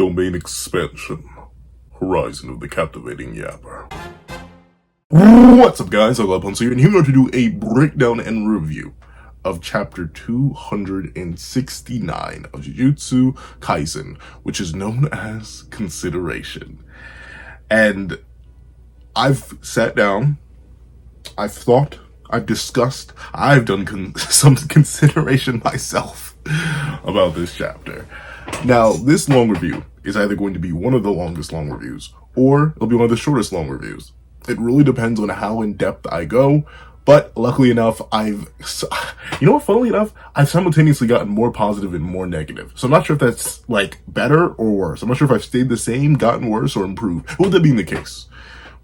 Domain Expansion. Horizon of the Captivating Yapper. What's up guys, I'm here, and here we are to do a breakdown and review of chapter 269 of Jujutsu Kaisen, which is known as Consideration. And I've sat down, I've thought, I've discussed, I've done some consideration myself about this chapter. Now, this long review is either going to be one of the longest long reviews, or it'll be one of the shortest long reviews. It really depends on how in-depth I go, but luckily enough, funnily enough, I've simultaneously gotten more positive and more negative. So I'm not sure if that's, better or worse. I'm not sure if I've stayed the same, gotten worse, or improved. But with that being the case,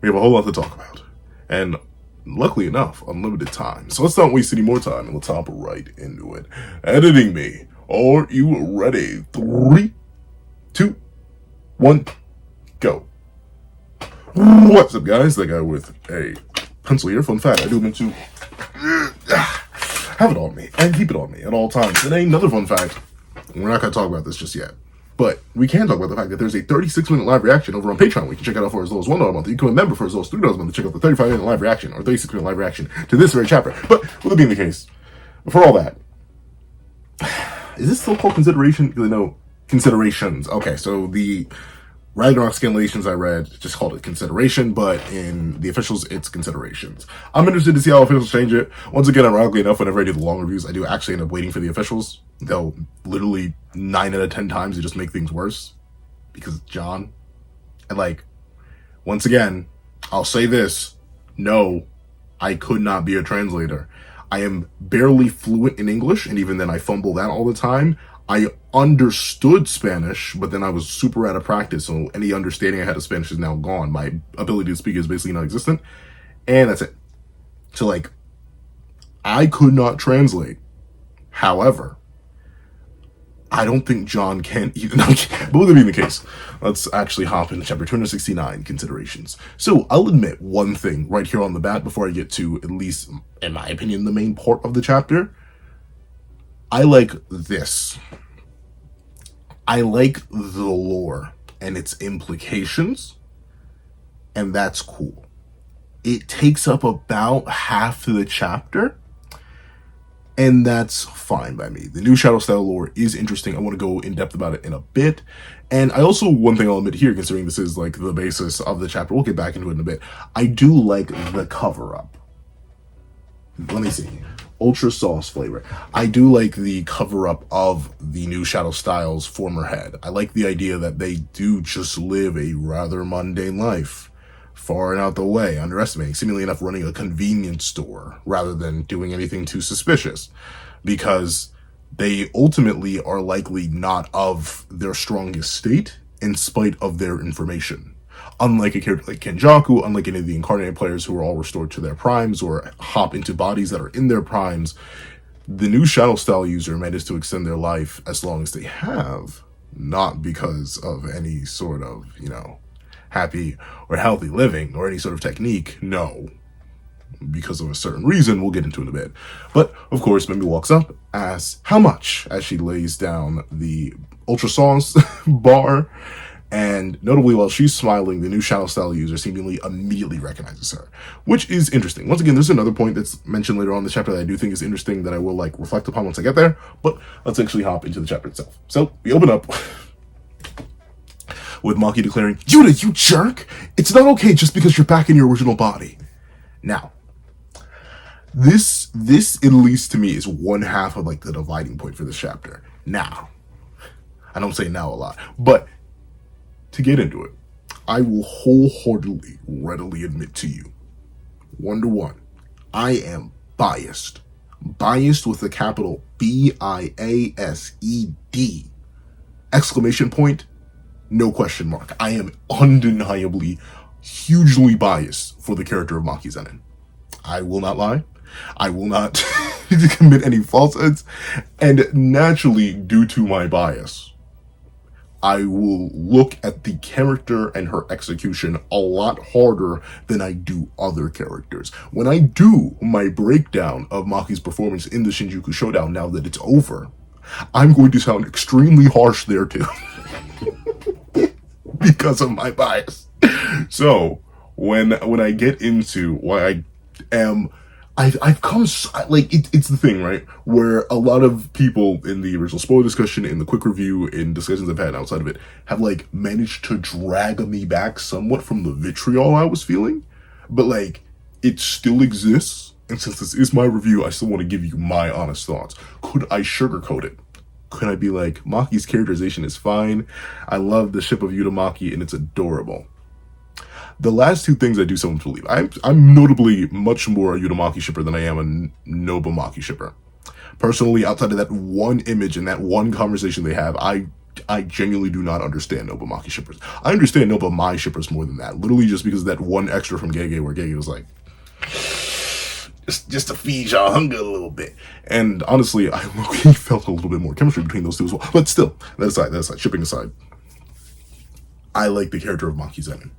we have a whole lot to talk about. And luckily enough, unlimited time. So let's not waste any more time, and let's hop right into it. Editing me. Are you ready? 3, 2, 1, go. What's up, guys? That guy with a pencil here. Fun fact, I do mean to have it on me and keep it on me at all times. And another fun fact, we're not going to talk about this just yet, but we can talk about the fact that there's a 36-minute live reaction over on Patreon. We can check it out for as low as $1 a month. You can become a member for as low as $3 a month to check out the 35-minute live reaction or 36-minute live reaction to this very chapter. But with it being the case, for all that, is this still called consideration? Because I know considerations. Okay, so the Ragnarok scanlations I read just called it consideration, but in the officials, it's considerations. I'm interested to see how officials change it. Once again, ironically enough, whenever I do the long reviews, I do actually end up waiting for the officials. They'll literally 9 out of 10 times they just make things worse because it's John. And once again, I'll say this: no, I could not be a translator. I am barely fluent in English, and even then I fumble that all the time. I understood Spanish, but then I was super out of practice, so any understanding I had of Spanish is now gone. My ability to speak is basically non-existent, and that's it. So, I could not translate. However, I don't think John can either. But with it being the case, let's actually hop into chapter 269, Considerations. So, I'll admit one thing right here on the bat before I get to, at least, in my opinion, the main part of the chapter. I like this. I like the lore and its implications, and that's cool. It takes up about half of the chapter, and that's fine by me. The new Shadow Style lore is interesting. I want to go in depth about it in a bit. And I also, one thing I'll admit here, considering this is the basis of the chapter, we'll get back into it in a bit. I do like the cover-up. Let me see. Ultra sauce flavor. I do like the cover-up of the new Shadow Styles former head. I like the idea that they do just live a rather mundane life, far and out the way, underestimating, seemingly enough running a convenience store rather than doing anything too suspicious, because they ultimately are likely not of their strongest state in spite of their information. Unlike a character like Kenjaku, unlike any of the incarnated players who are all restored to their primes or hop into bodies that are in their primes, the new Shadow Style user manages to extend their life as long as they have, not because of any sort of, happy or healthy living or any sort of technique, no. Because of a certain reason we'll get into in a bit. But, of course, Megumi walks up, asks how much as she lays down the Ultra Sauce bar. And notably, while she's smiling, the new Shadow Style user seemingly immediately recognizes her, which is interesting. Once again, there's another point that's mentioned later on in the chapter that I do think is interesting that I will reflect upon once I get there, but let's actually hop into the chapter itself. So we open up with Maki declaring, "Yuta, you jerk! It's not okay just because you're back in your original body." Now, this at least to me is one half of the dividing point for this chapter. Now, I don't say now a lot, but to get into it, I will wholeheartedly, readily admit to you, 1-to-1, I am biased. Biased with a capital B-I-A-S-E-D. Exclamation point, no question mark. I am undeniably, hugely biased for the character of Maki Zenin. I will not lie. I will not commit any falsehoods. And naturally, due to my bias, I will look at the character and her execution a lot harder than I do other characters. When I do my breakdown of Maki's performance in the Shinjuku Showdown, now that it's over, I'm going to sound extremely harsh there too. because of my bias. So when I get into why I am, I've come like it's the thing, right, where a lot of people in the original spoiler discussion, in the quick review, in discussions I've had outside of it, have like managed to drag me back somewhat from the vitriol I was feeling, but like it still exists. And since this is my review, I still want to give you my honest thoughts. Could I sugarcoat it? Could I be like, Maki's characterization is fine. I love the ship of Yuta Maki and it's adorable. The last two things I do someone to believe. I'm notably much more a Yuta Maki shipper than I am a Noba Maki shipper. Personally, outside of that one image and that one conversation they have, I genuinely do not understand Noba Maki shippers. I understand Noba Mai shippers more than that. Literally just because of that one extra from Gege where Gege was like, just to feed y'all hunger a little bit. And honestly, I low-key felt a little bit more chemistry between those two as well. But still, that aside, shipping aside, I like the character of Maki Zenin.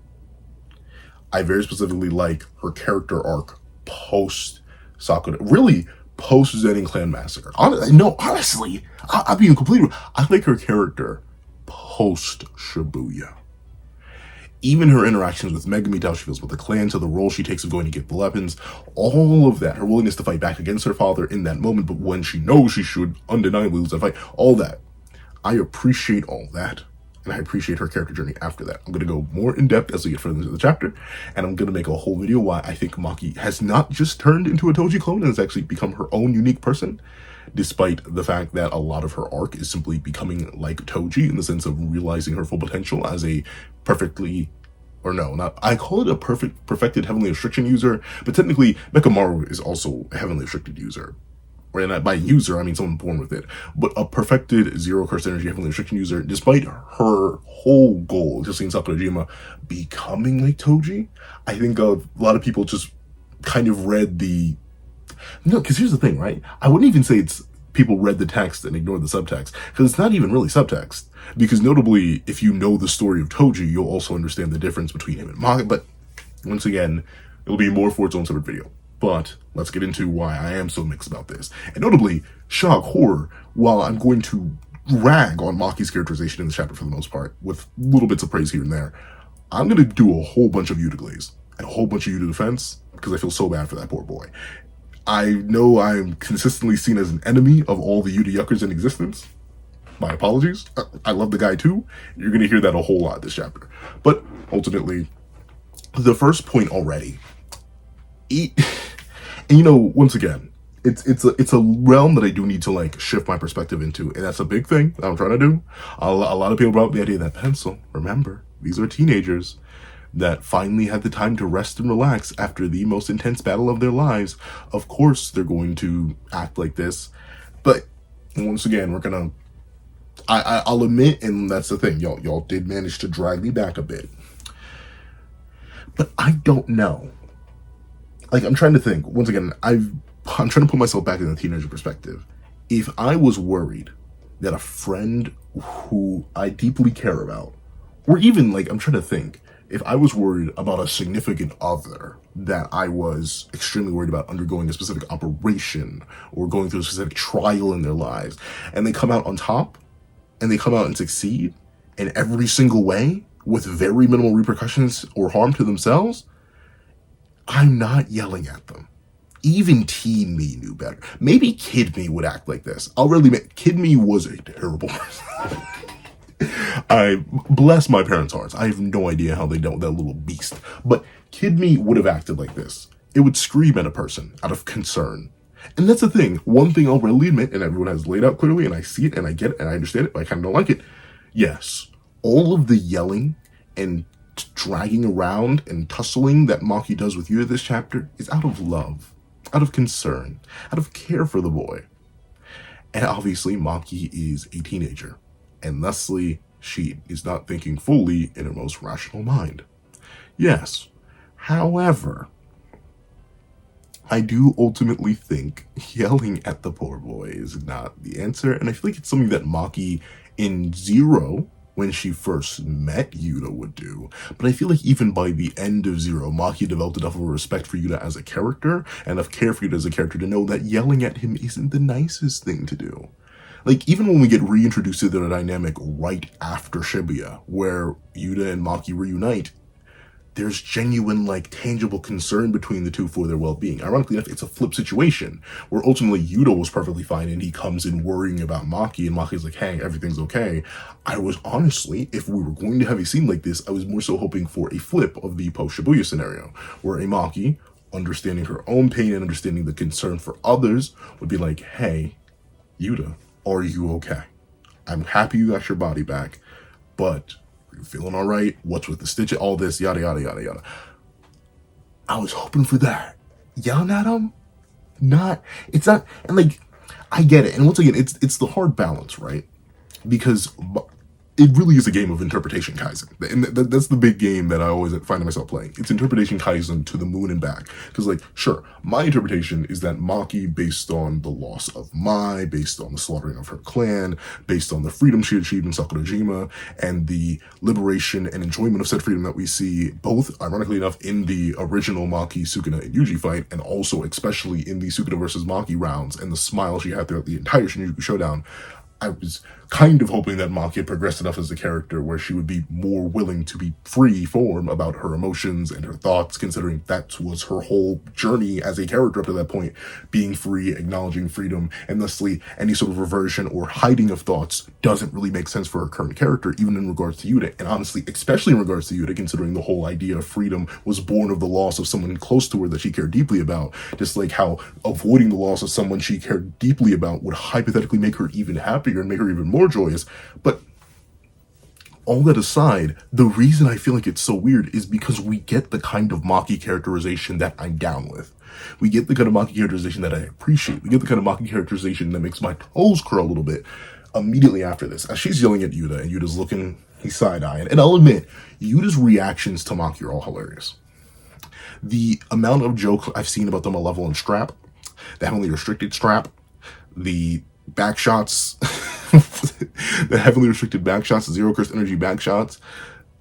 I very specifically like her character arc post Sakura, really post Zenin Clan Massacre. Honestly, I'll be completely. I like her character post Shibuya. Even her interactions with Megumi, how she feels with the clan, to the role she takes of going to get the weapons, all of that, her willingness to fight back against her father in that moment, but when she knows she should undeniably lose that fight, all that. I appreciate all that, and I appreciate her character journey after that. I'm going to go more in depth as we get further into the chapter, and I'm going to make a whole video why I think Maki has not just turned into a Toji clone and has actually become her own unique person, despite the fact that a lot of her arc is simply becoming like Toji in the sense of realizing her full potential as a perfectly, or no, not, I call it a perfected heavenly restriction user, but technically Mekamaru is also a heavenly restricted user. And by user, I mean someone born with it, but a perfected zero curse energy heavenly restriction user, despite her whole goal, just seeing Sakurajima becoming like Toji. I think a lot of people just kind of read the, no, because here's the thing, right? I wouldn't even say it's people read the text and ignored the subtext, because it's not even really subtext. Because notably, if you know the story of Toji, you'll also understand the difference between him and Manga. But once again, it'll be more for its own separate video. But let's get into why I am so mixed about this. And notably, shock, horror, while I'm going to rag on Maki's characterization in this chapter for the most part, with little bits of praise here and there, I'm going to do a whole bunch of Yuta glaze and a whole bunch of Yuta defense, because I feel so bad for that poor boy. I know I'm consistently seen as an enemy of all the Yuta yuckers in existence. My apologies. I love the guy too. You're going to hear that a whole lot this chapter. But ultimately, the first point already, and you know, once again, it's a realm that I do need to like shift my perspective into, and that's a big thing that I'm trying to do. A lot of people brought up the idea that pencil. Remember, these are teenagers that finally had the time to rest and relax after the most intense battle of their lives. Of course, they're going to act like this, but once again, we're gonna. I'll admit, and that's the thing, y'all did manage to drag me back a bit, but I don't know. Like, I'm trying to think. Once again, I'm trying to put myself back in the teenager perspective. If I was worried that a friend who I deeply care about, or even like, I'm trying to think, if I was worried about a significant other that I was extremely worried about undergoing a specific operation or going through a specific trial in their lives, and they come out on top, and they come out and succeed in every single way with very minimal repercussions or harm to themselves, I'm not yelling at them. Even teen me knew better. Maybe kid me would act like this. I'll really admit, kid me was a terrible person. I bless my parents' hearts. I have no idea how they dealt with that little beast. But kid me would have acted like this. It would scream at a person out of concern. And that's the thing. One thing I'll readily admit, and everyone has laid out clearly, and I see it, and I get it, and I understand it, but I kind of don't like it. Yes, all of the yelling and dragging around and tussling that Maki does with you in this chapter is out of love, out of concern, out of care for the boy. And obviously, Maki is a teenager, and thusly, she is not thinking fully in her most rational mind. Yes, however, I do ultimately think yelling at the poor boy is not the answer, and I feel like it's something that Maki in Zero, when she first met Yuta, would do. But I feel like even by the end of Zero, Maki developed enough of a respect for Yuta as a character, and enough care for Yuta as a character to know that yelling at him isn't the nicest thing to do. Like, even when we get reintroduced to the dynamic right after Shibuya, where Yuta and Maki reunite, there's genuine, like, tangible concern between the two for their well-being. Ironically enough, it's a flip situation, where ultimately Yuta was perfectly fine, and he comes in worrying about Maki, and Maki's like, hey, everything's okay. I was honestly, if we were going to have a scene like this, I was more so hoping for a flip of the post-Shibuya scenario, where a Maki, understanding her own pain and understanding the concern for others, would be like, hey, Yuta, are you okay? I'm happy you got your body back, but are you feeling all right? What's with the stitch? All this, yada, yada, yada, yada. I was hoping for that. Yelling at him? It's not, and like, I get it. And once again, it's the hard balance, right? Because it really is a game of interpretation Kaizen. And that's the big game that I always find myself playing. It's interpretation Kaizen to the moon and back. Because, like, sure, my interpretation is that Maki, based on the loss of Mai, based on the slaughtering of her clan, based on the freedom she achieved in Sakurajima, and the liberation and enjoyment of said freedom that we see, both, ironically enough, in the original Maki, Sukuna, and Yuji fight, and also especially in the Sukuna versus Maki rounds, and the smile she had throughout the entire Shinjuku Showdown, I was kind of hoping that Maki had progressed enough as a character where she would be more willing to be free form about her emotions and her thoughts, considering that was her whole journey as a character up to that point, being free, acknowledging freedom, and thusly any sort of reversion or hiding of thoughts doesn't really make sense for her current character, even in regards to Yuta. And honestly, especially in regards to Yuta, considering the whole idea of freedom was born of the loss of someone close to her that she cared deeply about, just like how avoiding the loss of someone she cared deeply about would hypothetically make her even happier and make her even more joyous. But all that aside, the reason I feel like it's so weird is because we get the kind of Maki characterization that I'm down with. We get the kind of Maki characterization that I appreciate. We get the kind of Maki characterization that makes my toes curl a little bit immediately after this. As she's yelling at Yuta, and Yuta's looking, he's side-eyeing. And I'll admit, Yuta's reactions to Maki are all hilarious. The amount of jokes I've seen about them a level and strap, the heavily restricted strap, the back shots, the heavily restricted back shots, zero curse energy back shots,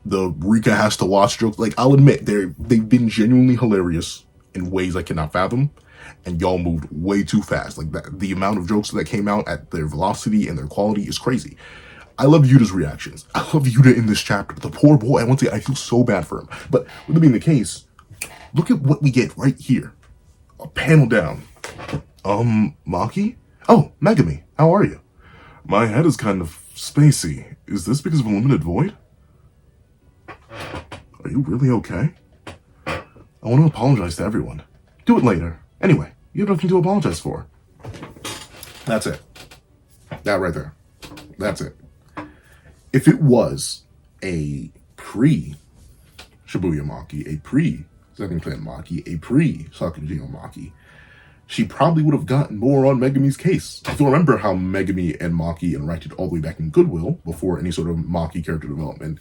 the Rika has to watch jokes. Like, I'll admit, they've been genuinely hilarious in ways I cannot fathom, and y'all moved way too fast. Like, the amount of jokes that came out at their velocity and their quality is crazy. I love Yuta's reactions. I love Yuta in this chapter. The poor boy, once again, I feel so bad for him. But with that being the case, look at what we get right here. A panel down. Maki? Oh, Megumi, how are you? My head is kind of spacey. Is this because of a limited void? Are you really okay? I want to apologize to everyone. Do it later. Anyway, you have nothing to apologize for. That's it. That right there. That's it. If it was a pre-Shibuya Maki, a pre-Second Clan Maki, a pre-Sakurajima Maki, she probably would have gotten more on Megumi's case. If you remember how Megumi and Maki interacted all the way back in Goodwill, before any sort of Maki character development,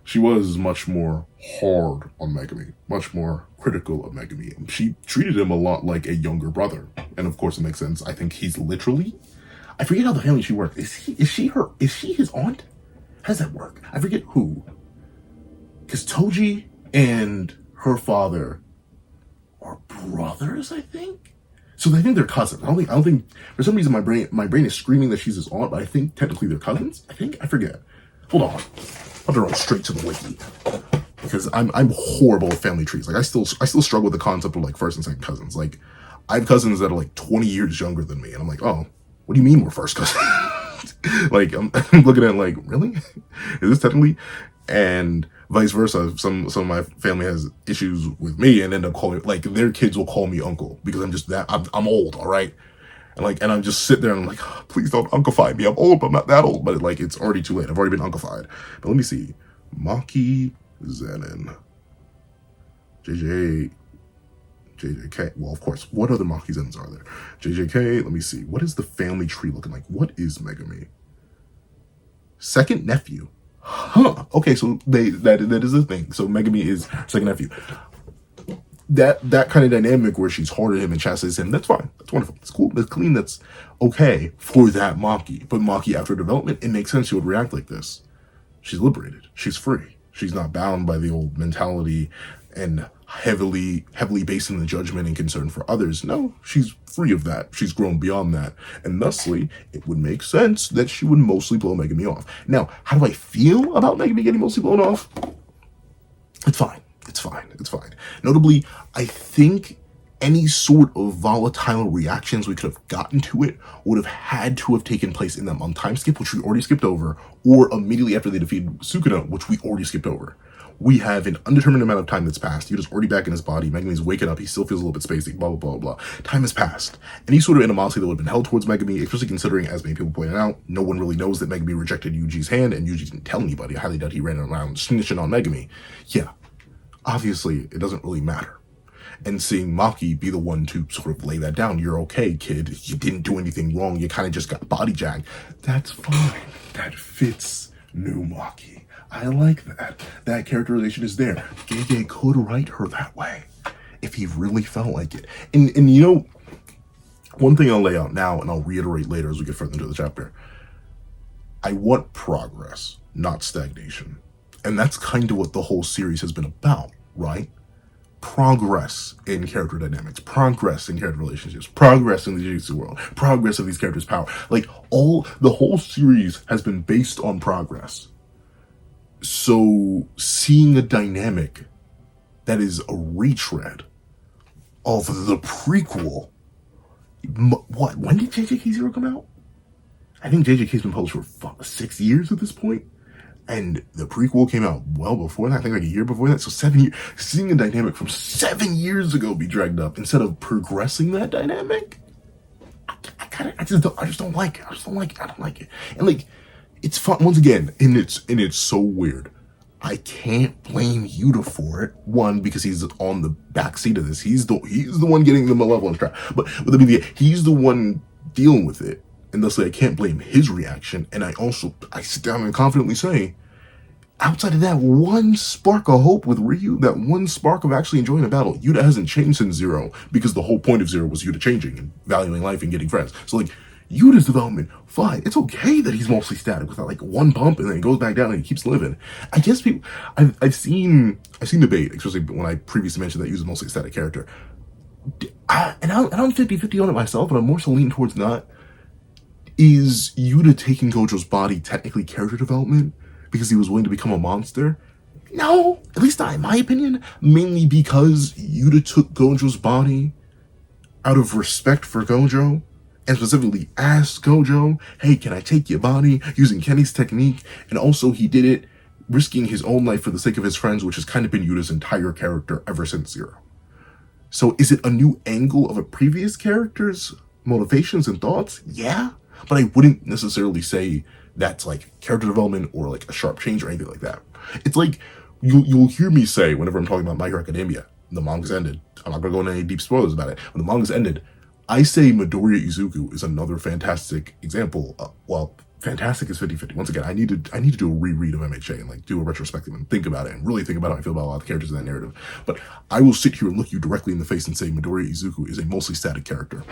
she was much more hard on Megumi, much more critical of Megumi. She treated him a lot like a younger brother. And of course it makes sense. I think he's literally, I forget how the family she works. Is she his aunt? How does that work? I forget who. Because Toji and her father are brothers, I think? So I think they're cousins. I don't think for some reason my brain is screaming that she's his aunt, but I think technically they're cousins. I forget. Hold on. I'll have to run straight to the wiki. Because I'm horrible with family trees. Like I still struggle with the concept of like first and second cousins. Like I have cousins that are like 20 years younger than me, and I'm like, oh, what do you mean we're first cousins? Like I'm looking at it like, really? Is this technically? And vice versa. Some of my family has issues with me and end up calling, like, their kids will call me uncle because I'm just that I'm old, all right? And I'm just sit there and I'm like, oh, please don't uncleify me. I'm old, but I'm not that old. But it's already too late. I've already been uncleified. But let me see. Maki Zenin. JJK. Well, of course. What other Maki Zenins are there? JJK. Let me see. What is the family tree looking like? What is Megumi? Second nephew. Huh. Okay, so that is a thing. So Megumi is second nephew. That kind of dynamic where she's hard at him and chastises him, that's fine. That's wonderful. It's cool. That's clean. That's okay for that Maki. But Maki, after development, it makes sense she would react like this. She's liberated. She's free. She's not bound by the old mentality and heavily based in the judgment and concern for others. No, she's free of that. She's grown beyond that. And thusly, it would make sense that she would mostly blow Megumi off. Now, how do I feel about Megumi getting mostly blown off? It's fine. It's fine. It's fine. Notably, I think any sort of volatile reactions we could have gotten to it would have had to have taken place in that month time skip, which we already skipped over, or immediately after they defeated Sukuna, which we already skipped over. We have an undetermined amount of time that's passed. Yuta's already back in his body. Megumi's waking up. He still feels a little bit spacey, blah, blah, blah, blah. Time has passed. Any sort of animosity that would have been held towards Megumi, especially considering, as many people pointed out, no one really knows that Megumi rejected Yuji's hand, and Yuji didn't tell anybody. I highly doubt he ran around snitching on Megumi. Yeah, obviously, it doesn't really matter. And seeing Maki be the one to sort of lay that down, you're okay, kid. You didn't do anything wrong. You kind of just got body jacked. That's fine. That fits new Maki. I like that. That characterization is there. Gege could write her that way if he really felt like it. And you know, one thing I'll lay out now, and I'll reiterate later as we get further into the chapter. I want progress, not stagnation. And that's kind of what the whole series has been about, right? Progress in character dynamics, progress in character relationships, progress in the Jujutsu world, progress of these characters' power. Like, the whole series has been based on progress. So, seeing a dynamic that is a retread of the prequel, when did JJK Zero come out? I think JJK's been published for 6 years at this point. And the prequel came out well before that, I think like a year before that. So 7 years, seeing a dynamic from 7 years ago be dragged up instead of progressing that dynamic, I just don't like it. I don't like it. And like, it's fun once again, and it's so weird. I can't blame Yuta for it. One, because he's on the back seat of this. He's the one getting the malevolence trap. But he's the one dealing with it. And thusly, I can't blame his reaction. And I sit down and confidently say, outside of that one spark of hope with Ryu, that one spark of actually enjoying the battle, Yuta hasn't changed since Zero, because the whole point of Zero was Yuta changing and valuing life and getting friends. So like, Yuta's development, fine. It's okay that he's mostly static without like one bump and then he goes back down and he keeps living. I guess I've seen debate, especially when I previously mentioned that he was a mostly static character. I'm 50-50 on it myself, but I'm more so leaning towards not. Is Yuta taking Gojo's body technically character development because he was willing to become a monster? No, at least not in my opinion. Mainly because Yuta took Gojo's body out of respect for Gojo, and specifically asked Gojo, hey, can I take your body, using Kenny's technique? And also he did it risking his own life for the sake of his friends, which has kind of been Yuta's entire character ever since Zero. So is it a new angle of a previous character's motivations and thoughts? Yeah, but I wouldn't necessarily say that's like character development or like a sharp change or anything like that. It's like, you'll hear me say whenever I'm talking about My Hero Academia, the manga's ended. I'm not going to go into any deep spoilers about it. When the manga's ended, I say Midoriya Izuku is another fantastic example. Fantastic is 50-50. Once again, I need to do a reread of MHA and like do a retrospective and think about it and really think about how I feel about a lot of the characters in that narrative. But I will sit here and look you directly in the face and say Midoriya Izuku is a mostly static character.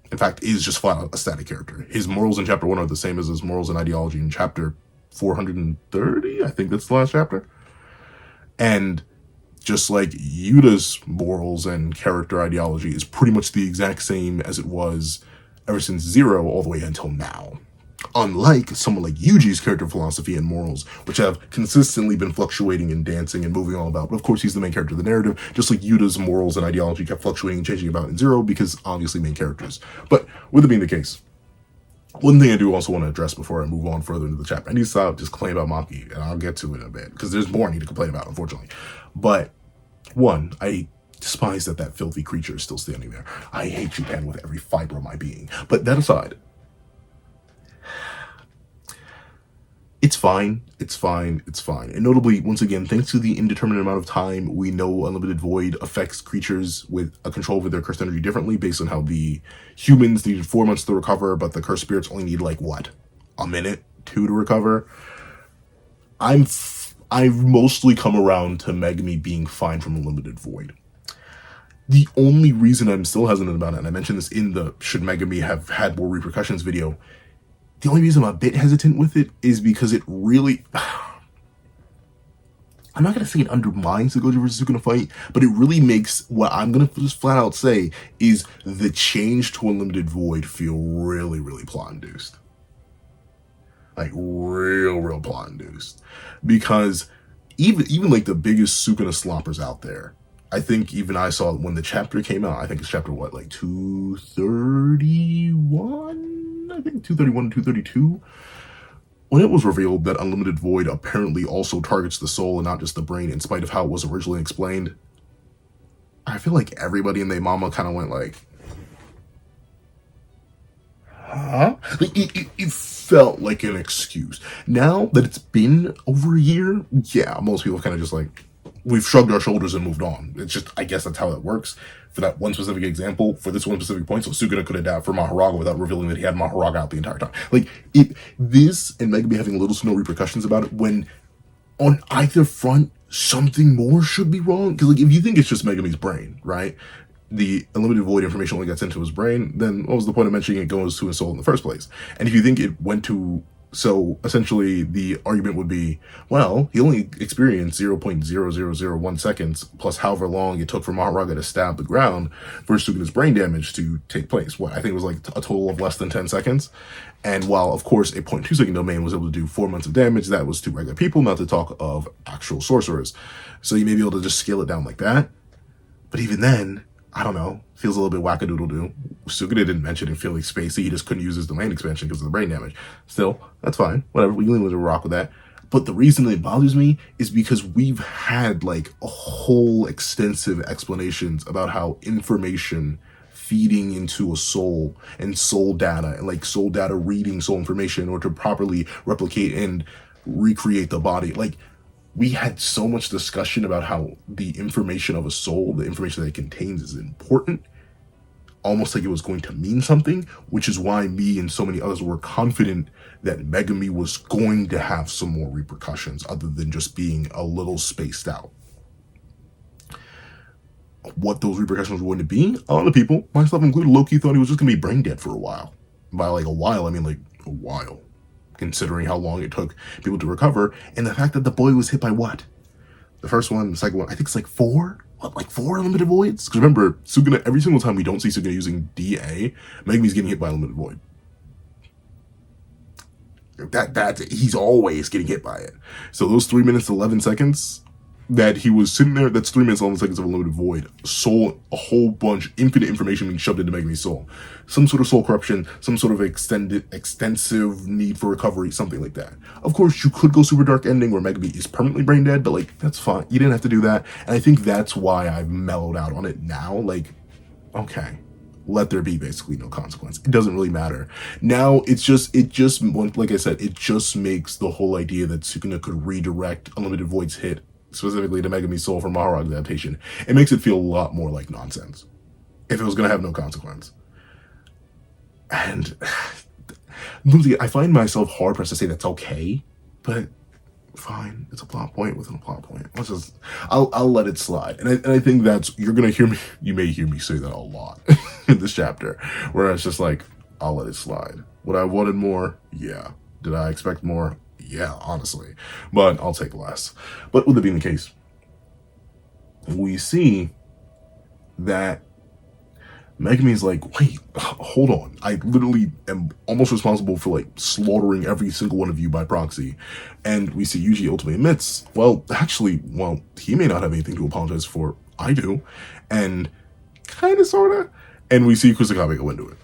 In fact, is just flat out a static character. His morals in chapter 1 are the same as his morals and ideology in chapter 430. I think that's the last chapter. And just like Yuta's morals and character ideology is pretty much the exact same as it was ever since Zero all the way until now. Unlike someone like Yuji's character philosophy and morals, which have consistently been fluctuating and dancing and moving all about. But of course, he's the main character of the narrative, just like Yuta's morals and ideology kept fluctuating and changing about in Zero, because obviously main characters. But with it being the case, one thing I do also want to address before I move on further into the chapter, I need to stop just complaining about Maki, and I'll get to it in a bit, because there's more I need to complain about, unfortunately. But one, I despise that filthy creature is still standing there. I hate Japan with every fiber of my being. But that aside, it's fine. And notably, once again, thanks to the indeterminate amount of time, we know Unlimited Void affects creatures with a control over their cursed energy differently based on how the humans needed 4 months to recover, but the cursed spirits only need like, what, a minute, 2 to recover? I've mostly come around to Megumi being fine from Unlimited Void. The only reason I'm still hesitant about it, and I mentioned this in the Should Megumi Have Had More Repercussions video, the only reason I'm a bit hesitant with it is because it really... I'm not going to say it undermines the Gojo versus Sukuna fight, but it really makes what I'm going to just flat out say is the change to Unlimited Void feel really, really plot induced. Like real plot induced. Because even like the biggest Sukuna sloppers out there, I think even I saw when the chapter came out, I think it's chapter what, like 231? I think 231 and 232. When it was revealed that Unlimited Void apparently also targets the soul and not just the brain, in spite of how it was originally explained, I feel like everybody and their mama kind of went like, huh? Like, it felt like an excuse. Now that it's been over a year, yeah, most people kind of just like, we've shrugged our shoulders and moved on. It's just, I guess that's how it works. For that one specific example, for this one specific point, so Sukuna could adapt for Mahoraga without revealing that he had Mahoraga out the entire time. Like, this and Megumi having little to no repercussions about it, when on either front, something more should be wrong. Because, like, if you think it's just Megumi's brain, right? The Unlimited Void information only gets into his brain, then what was the point of mentioning it goes to his soul in the first place? And if you think it went to, so essentially the argument would be, well, he only experienced 0.0001 seconds plus however long it took for Mahoraga to stab the ground for Sukuna's brain damage to take place. What, I think it was like a total of less than 10 seconds. And while, of course, a 0.2 second domain was able to do 4 months of damage, that was to regular people, not to talk of actual sorcerers. So you may be able to just scale it down like that. But even then, I don't know, feels a little bit wackadoodle-doo. Sukuna didn't mention it feeling spacey, he just couldn't use his domain expansion because of the brain damage. Still, that's fine, whatever, we can rock with that. But the reason that it bothers me is because we've had like a whole extensive explanations about how information feeding into a soul and soul data, and like soul data reading soul information in order to properly replicate and recreate the body. Like, we had so much discussion about how the information of a soul, the information that it contains, is important, almost like it was going to mean something, which is why me and so many others were confident that Megumi was going to have some more repercussions other than just being a little spaced out. What those repercussions were going to be, a lot of people, myself included, low-key thought he was just going to be brain dead for a while. By like a while, I mean like a while, considering how long it took people to recover, and the fact that the boy was hit by what? The first one, the second one, I think it's like 4? What, like 4 Unlimited Voids? Because remember, Sukuna, every single time we don't see Sukuna using DA, Megumi's getting hit by Unlimited Void. He's always getting hit by it. So those 3 minutes, 11 seconds that he was sitting there, that's 3 minutes, 11 seconds of Unlimited Void. Soul, a whole bunch, infinite information being shoved into Megumi's soul. Some sort of soul corruption, some sort of extensive need for recovery, something like that. Of course, you could go super dark ending where Megumi is permanently brain dead, but like, that's fine. You didn't have to do that. And I think that's why I've mellowed out on it now. Like, okay, let there be basically no consequence. It doesn't really matter. Now, it just, like I said, it just makes the whole idea that Sukuna could redirect Unlimited Void's hit specifically to Megumi's soul from Maharaga's adaptation, it makes it feel a lot more like nonsense. If it was going to have no consequence. And I find myself hard-pressed to say that's okay, but fine, it's a plot point within a plot point. I'll let it slide. And I think that's, you may hear me say that a lot in this chapter, where it's just like, I'll let it slide. Would I have wanted more? Yeah. Did I expect more? Yeah, honestly. But I'll take less. But with it being the case, we see that Megumi's like, wait, hold on. I literally am almost responsible for like slaughtering every single one of you by proxy. And we see Yuji ultimately admits, well, actually, he may not have anything to apologize for. I do. And kind of, sort of. And we see Kusakabe go into it.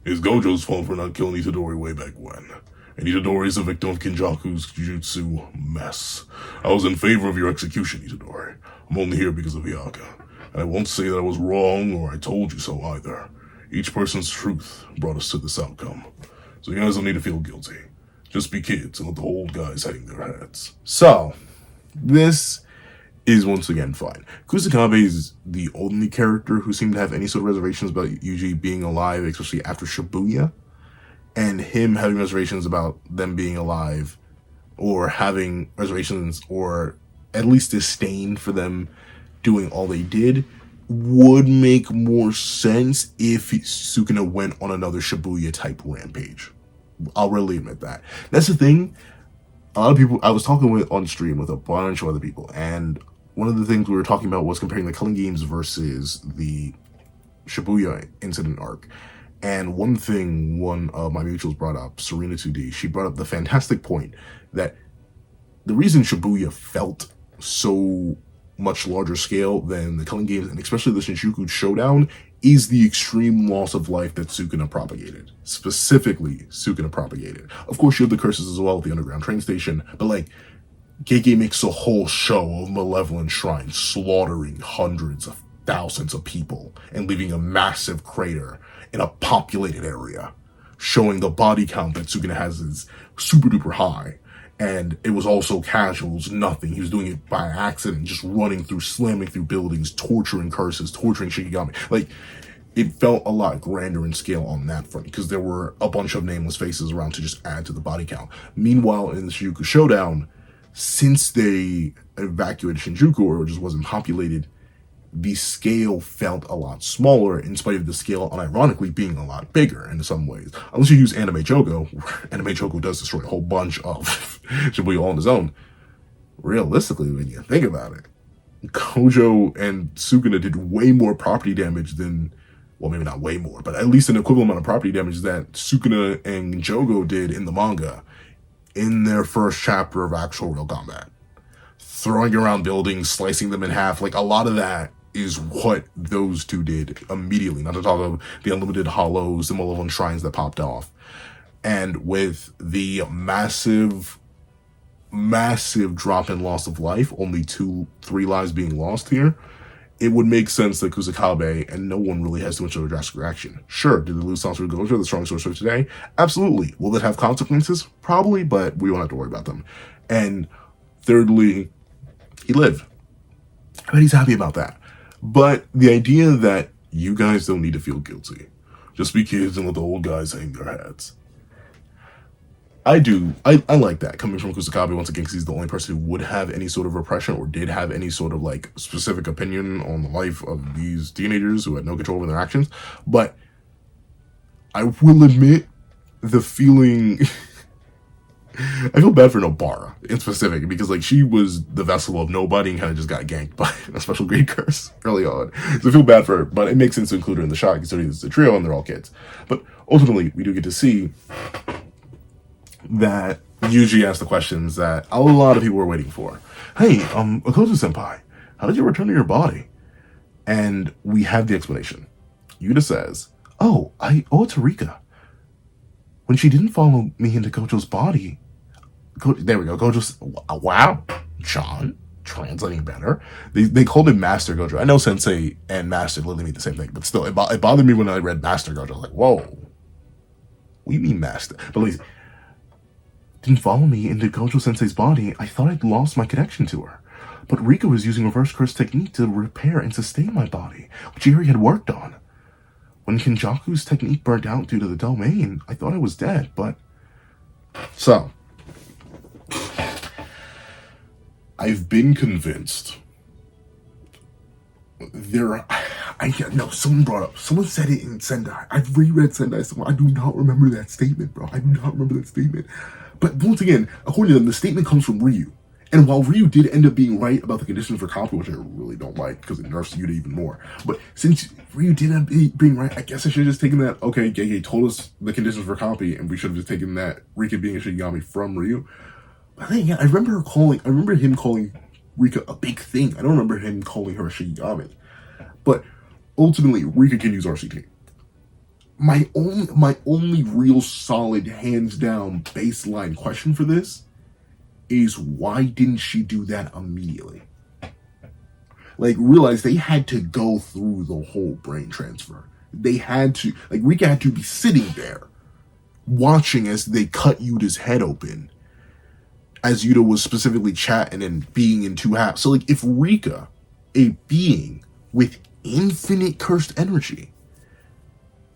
It's Gojo's fault for not killing Itadori way back when. And Itadori is a victim of Kenjaku's Jujutsu mess. I was in favor of your execution, Itadori. I'm only here because of Hyaka. And I won't say that I was wrong or I told you so either. Each person's truth brought us to this outcome. So you guys don't need to feel guilty. Just be kids and let the old guys hang their heads. So, this is once again fine. Kusakabe is the only character who seemed to have any sort of reservations about Yuji being alive, especially after Shibuya. And him having reservations about them being alive, or having reservations, or at least disdain for them doing all they did, would make more sense if Sukuna went on another Shibuya type rampage. I'll really admit that. That's the thing. a lot of people, I was talking with on stream with a bunch of other people, and one of the things we were talking about was comparing the Killing Games versus the Shibuya incident arc. And one thing one of my mutuals brought up, Serena 2D, she brought up the fantastic point that the reason Shibuya felt so much larger scale than the Killing Games, and especially the Shinjuku Showdown, is the extreme loss of life that Sukuna propagated. Specifically, Sukuna propagated. Of course, you have the curses as well at the underground train station, but like, Gege makes a whole show of malevolent shrines slaughtering hundreds of thousands of people and leaving a massive crater in a populated area, showing the body count that Sukuna has is super duper high. And it was also casuals, nothing. He was doing it by accident, just running through, slamming through buildings, torturing curses, torturing Shikigami. Like, it felt a lot grander in scale on that front, because there were a bunch of nameless faces around to just add to the body count. Meanwhile, in the Shinjuku Showdown, since they evacuated Shinjuku, or it just wasn't populated, the scale felt a lot smaller, in spite of the scale unironically being a lot bigger in some ways. Unless you use Anime Jogo, Anime Jogo does destroy a whole bunch of Shibuya all on his own. Realistically, when you think about it, Gojo and Sukuna did way more property damage than, well, maybe not way more, but at least an equivalent amount of property damage that Sukuna and Jogo did in the manga in their first chapter of actual real combat. Throwing around buildings, slicing them in half, like a lot of that is what those two did immediately. Not to talk of the unlimited hollows, the malevolent shrines that popped off. And with the massive drop in loss of life, only 2-3 lives being lost here, it would make sense that Kusakabe and no one really has too much of a drastic reaction. Sure, did they lose Sasori Gojo, the strongest sorcerer today? Absolutely. Will that have consequences? Probably, but we won't have to worry about them. And thirdly, he lived. I bet he's happy about that. But the idea that you guys don't need to feel guilty just be kids and let the old guys hang their hats. I like that coming from Kusakabe once again, because he's the only person who would have any sort of repression or did have any sort of like specific opinion on the life of these teenagers who had no control over their actions. But I will admit the feeling I feel bad for Nobara in specific, because like she was the vessel of nobody and kind of just got ganked by a special grade curse early on. So I feel bad for her, but it makes sense to include her in the shot considering it's a trio and they're all kids. But ultimately, we do get to see that Yuji asked the questions that a lot of people were waiting for. Hey, Akozu-senpai, how did you return to your body? And we have the explanation. Yuta says, oh, I owe it to Rika. When she didn't follow me into Gojo's body... there we go, Gojo's... Wow, John, translating better. They called him Master Gojo. I know Sensei and Master literally mean the same thing, but still, it bothered me when I read Master Gojo. I was like, whoa, what do you mean Master? But at least, didn't follow me into Gojo Sensei's body. I thought I'd lost my connection to her. But Rika was using reverse curse technique to repair and sustain my body, which Eri had worked on. When Kenjaku's technique burned out due to the domain, I thought I was dead, but... So, I've been convinced. Someone said it in Sendai. I've reread Sendai somewhere. I do not remember that statement, bro. I do not remember that statement. But once again, according to them, the statement comes from Ryu. And while Ryu did end up being right about the conditions for copy, which I really don't like because it nerfs Yuta even more, but since Ryu did end up being right, I guess I should have just taken that, okay, Gege told us the conditions for copy, and we should have just taken that Rika being a Shikigami from Ryu. But then again, I remember him calling Rika a big thing. I don't remember him calling her a Shikigami. But ultimately, Rika can use RCT. My only real solid, hands down, baseline question for this is why didn't she do that immediately? Like, realize they had to go through the whole brain transfer. They had to, like, Rika had to be sitting there watching as they cut Yuta's head open, as Yuta was specifically chatting and being in two halves. So, like, if Rika, a being with infinite cursed energy,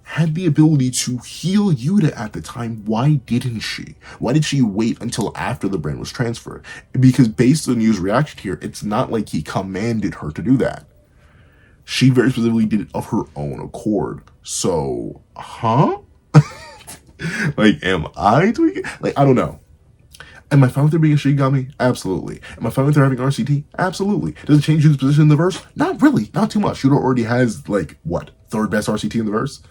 had the ability to heal Yuta at the time, why didn't she? Why did she wait until after the brain was transferred? Because based on Yu's reaction here, it's not like he commanded her to do that. She very specifically did it of her own accord. So, huh? Like, am I doing it? Like, I don't know. Am I fine with there being a Shigami? Absolutely. Am I fine with there having RCT? Absolutely. Does it change Yuta's position in the verse? Not really. Not too much. Yuta already has, like, what, third best RCT in the verse?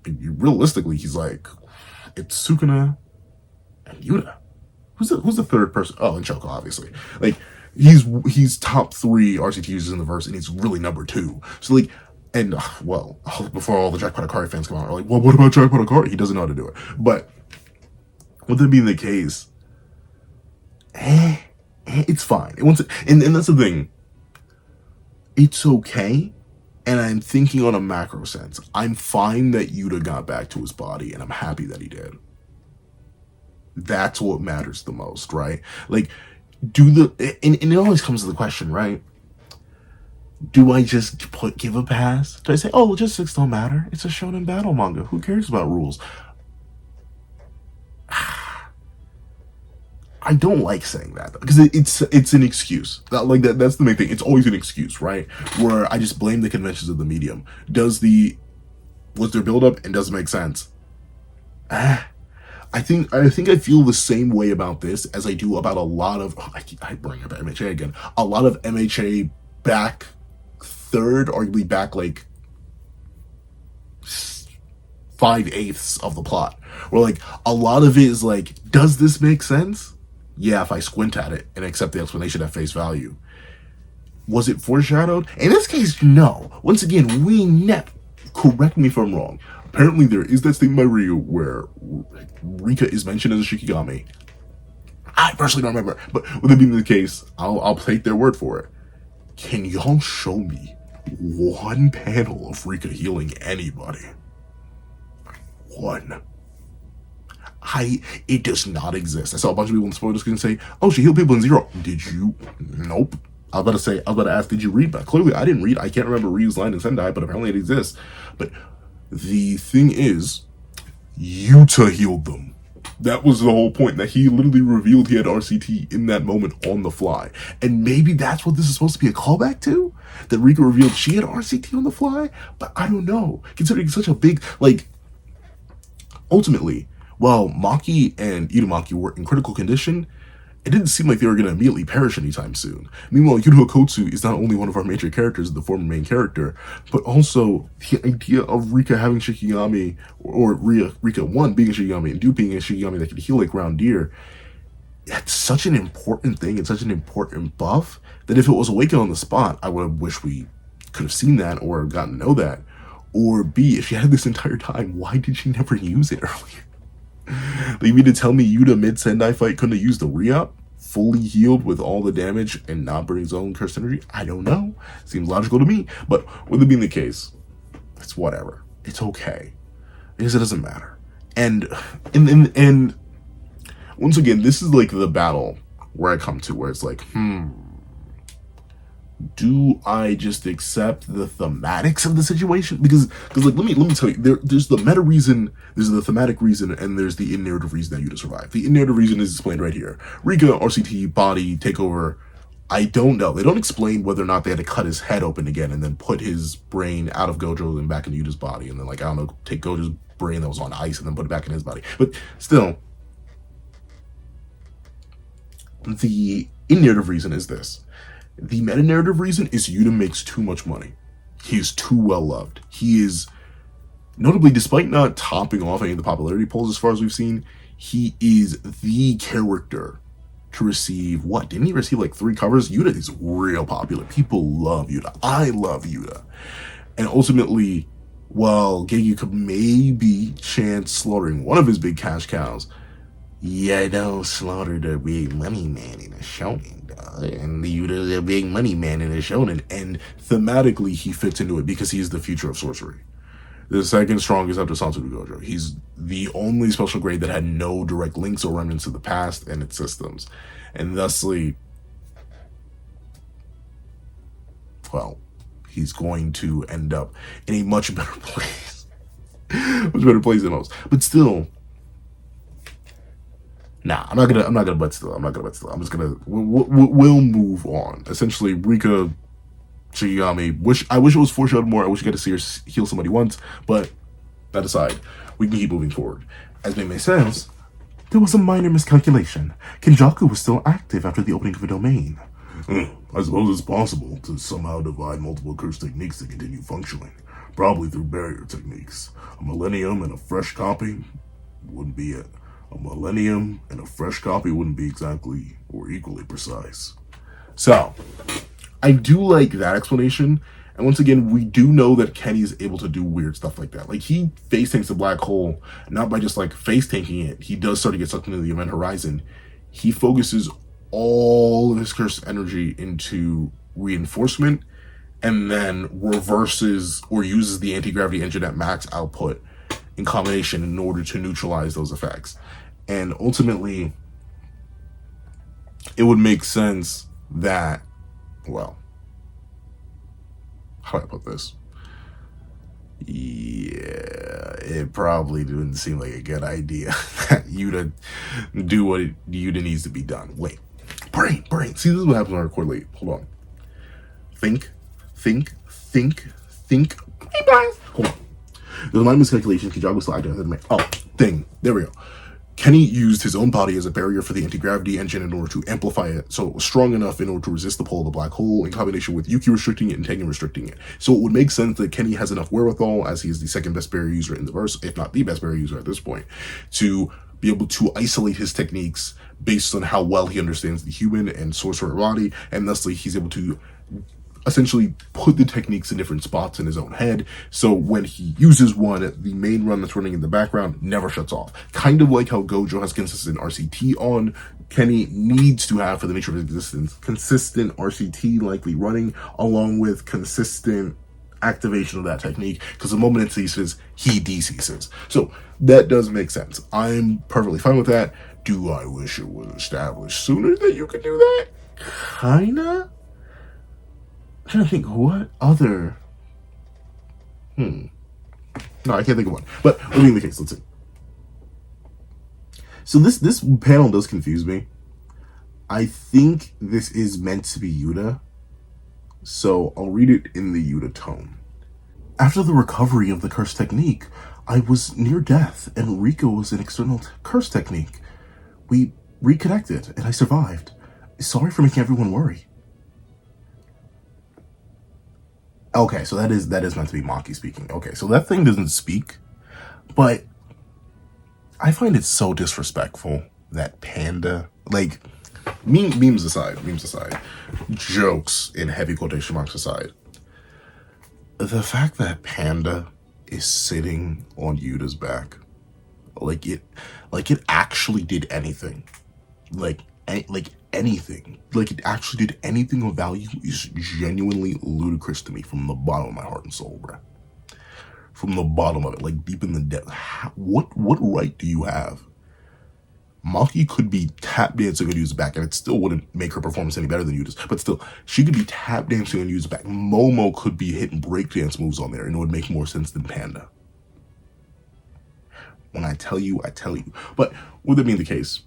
Realistically, he's like, it's Sukuna and Yuta. Who's the third person? Oh, and Choco, obviously. Like, he's top 3 RCT users in the verse, and he's really number 2. So, like, and, well, before all the Jackpot Akari fans come out, are like, well, what about Jackpot Akari? He doesn't know how to do it. But, with that being the case, it's fine. And that's the thing. It's okay. And I'm thinking on a macro sense. I'm fine that Yuta got back to his body, and I'm happy that he did. That's what matters the most, right? Like, and it always comes to the question, right? Do I just give a pass? Do I say, oh, logistics don't matter? It's a shonen battle manga. Who cares about rules? I don't like saying that because it's an excuse. That's the main thing. It's always an excuse, right? Where I just blame the conventions of the medium. Was there build up and does it make sense? I think I feel the same way about this as I do about a lot of I bring up MHA again. A lot of MHA back third, arguably back like 5/8 of the plot. Where like a lot of it is like, does this make sense? Yeah, if I squint at it and accept the explanation at face value. Was it foreshadowed? In this case, no. Once again, correct me if I'm wrong. Apparently there is that statement by Ryu where Rika is mentioned as a Shikigami. I personally don't remember, but with it being the case, I'll take their word for it. Can y'all show me one panel of Rika healing anybody? One. It does not exist. I saw a bunch of people in spoilers can say, oh, she healed people in Zero. Did you? Nope. I was about to ask, did you read? But clearly I didn't read. I can't remember Ryu's line in Sendai, but apparently it exists. But the thing is, Yuta healed them. That was the whole point, that he literally revealed he had RCT in that moment on the fly. And maybe that's what this is supposed to be a callback to? That Rika revealed she had RCT on the fly? But I don't know. Considering such a big, like, ultimately, while Maki and Itamaki were in critical condition, it didn't seem like they were going to immediately perish anytime soon. Meanwhile, Yuta Kotsu is not only one of our major characters, the former main character, but also the idea of Rika having Shikigami, or Rika 1 being a Shikigami, and 2 being a Shikigami that could heal like ground deer. It's such an important thing, and such an important buff, that if it was awakened on the spot, I would have wished we could have seen that, or gotten to know that. Or B, if she had this entire time, why did she never use it earlier? You mean to tell me Yuta mid-Sendai fight couldn't have used the re-up? Fully healed with all the damage and not burning his own cursed energy? I don't know. Seems logical to me. But with it being the case, it's whatever. It's okay. Because it doesn't matter. And once again, this is like the battle where I come to, where it's like, do I just accept the thematics of the situation? Because like let me tell you, there's the meta reason, there's the thematic reason, and there's the in-narrative reason that Yuta survived. The in-narrative reason is explained right here. Rika, RCT, body, takeover. I don't know. They don't explain whether or not they had to cut his head open again and then put his brain out of Gojo and back into Yuta's body, and then like, I don't know, take Gojo's brain that was on ice and then put it back in his body. But still, the in-narrative reason is this. The meta-narrative reason is Yuta makes too much money. He is too well-loved. He is, notably, despite not topping off any of the popularity polls as far as we've seen, he is the character to receive, what, didn't he receive like 3 covers? Yuta is real popular. People love Yuta. I love Yuta. And ultimately, while Gegu could maybe chance slaughtering one of his big cash cows, you don't slaughter the big money man in a shonen. And Yuta is a big money man in a shonen, and thematically he fits into it because he is the future of sorcery. The second strongest after Satoru Gojo. He's the only special grade that had no direct links or remnants to the past and its systems. And thusly, well, he's going to end up in a much better place. Much better place than most. But still, nah, I'm not gonna butt still. I'm just gonna, we'll move on. Essentially, Rika Shikigami, I wish it was foreshadowed more. I wish you got to see her heal somebody once, but that aside, we can keep moving forward. As Mei says, There was a minor miscalculation. Kenjaku was still active after the opening of a domain. I suppose it's possible to somehow divide multiple curse techniques to continue functioning, probably through barrier techniques. A millennium and a fresh copy wouldn't be it. A millennium and a fresh copy wouldn't be exactly or equally precise. So, I do like that explanation. And once again, we do know that Kenny is able to do weird stuff like that. Like, he face tanks the black hole, not by just like face tanking it. He does start to get sucked into the event horizon. He focuses all of his cursed energy into reinforcement and then reverses or uses the anti-gravity engine at max output in combination in order to neutralize those effects. And ultimately, it would make sense that, well, how do I put this? Yeah, it probably didn't seem like a good idea that Yuta do what Yuta needs to be done. Wait, brain. See, this is what happens when I record late. Hold on. Think. Hold on. There's a minor miscalculation. Kenjaku still active. Oh, thing. There we go. Kenny used his own body as a barrier for the anti-gravity engine in order to amplify it so it was strong enough in order to resist the pull of the black hole in combination with Yuki restricting it and Tengen restricting it. So it would make sense that Kenny has enough wherewithal, as he is the second best barrier user in the verse, if not the best barrier user at this point, to be able to isolate his techniques based on how well he understands the human and sorcerer body, and thusly he's able to essentially put the techniques in different spots in his own head. So when he uses one, the main run that's running in the background never shuts off. Kind of like how Gojo has consistent RCT on, Kenny needs to have, for the nature of his existence, consistent RCT likely running along with consistent activation of that technique, because the moment it ceases, he deceases. So that does make sense. I'm perfectly fine with that. Do I wish it was established sooner that you could do that? Kinda? I'm trying to think, what other... No, I can't think of one. But, what being the case, let's see. So this panel does confuse me. I think this is meant to be Yuta. So, I'll read it in the Yuta tone. After the recovery of the curse technique, I was near death, and Rika was an external curse technique. We reconnected, and I survived. Sorry for making everyone worry. Okay, so that is meant to be Maki speaking. Okay, so that thing doesn't speak, but I find it so disrespectful that Panda, like, memes aside, jokes in heavy quotation marks aside, the fact that Panda is sitting on Yuta's back, like it actually did anything, like anything, like it actually did anything of value is genuinely ludicrous to me from the bottom of my heart and soul, bruh. From the bottom of it, like deep in the depth. What right do you have? Maki could be tap dancing on Yuta's back, and it still wouldn't make her performance any better than Yuta's, but still, she could be tap dancing on Yuta's back. Momo could be hitting breakdance moves on there, and it would make more sense than Panda. When I tell you, I tell you. But with it being the case,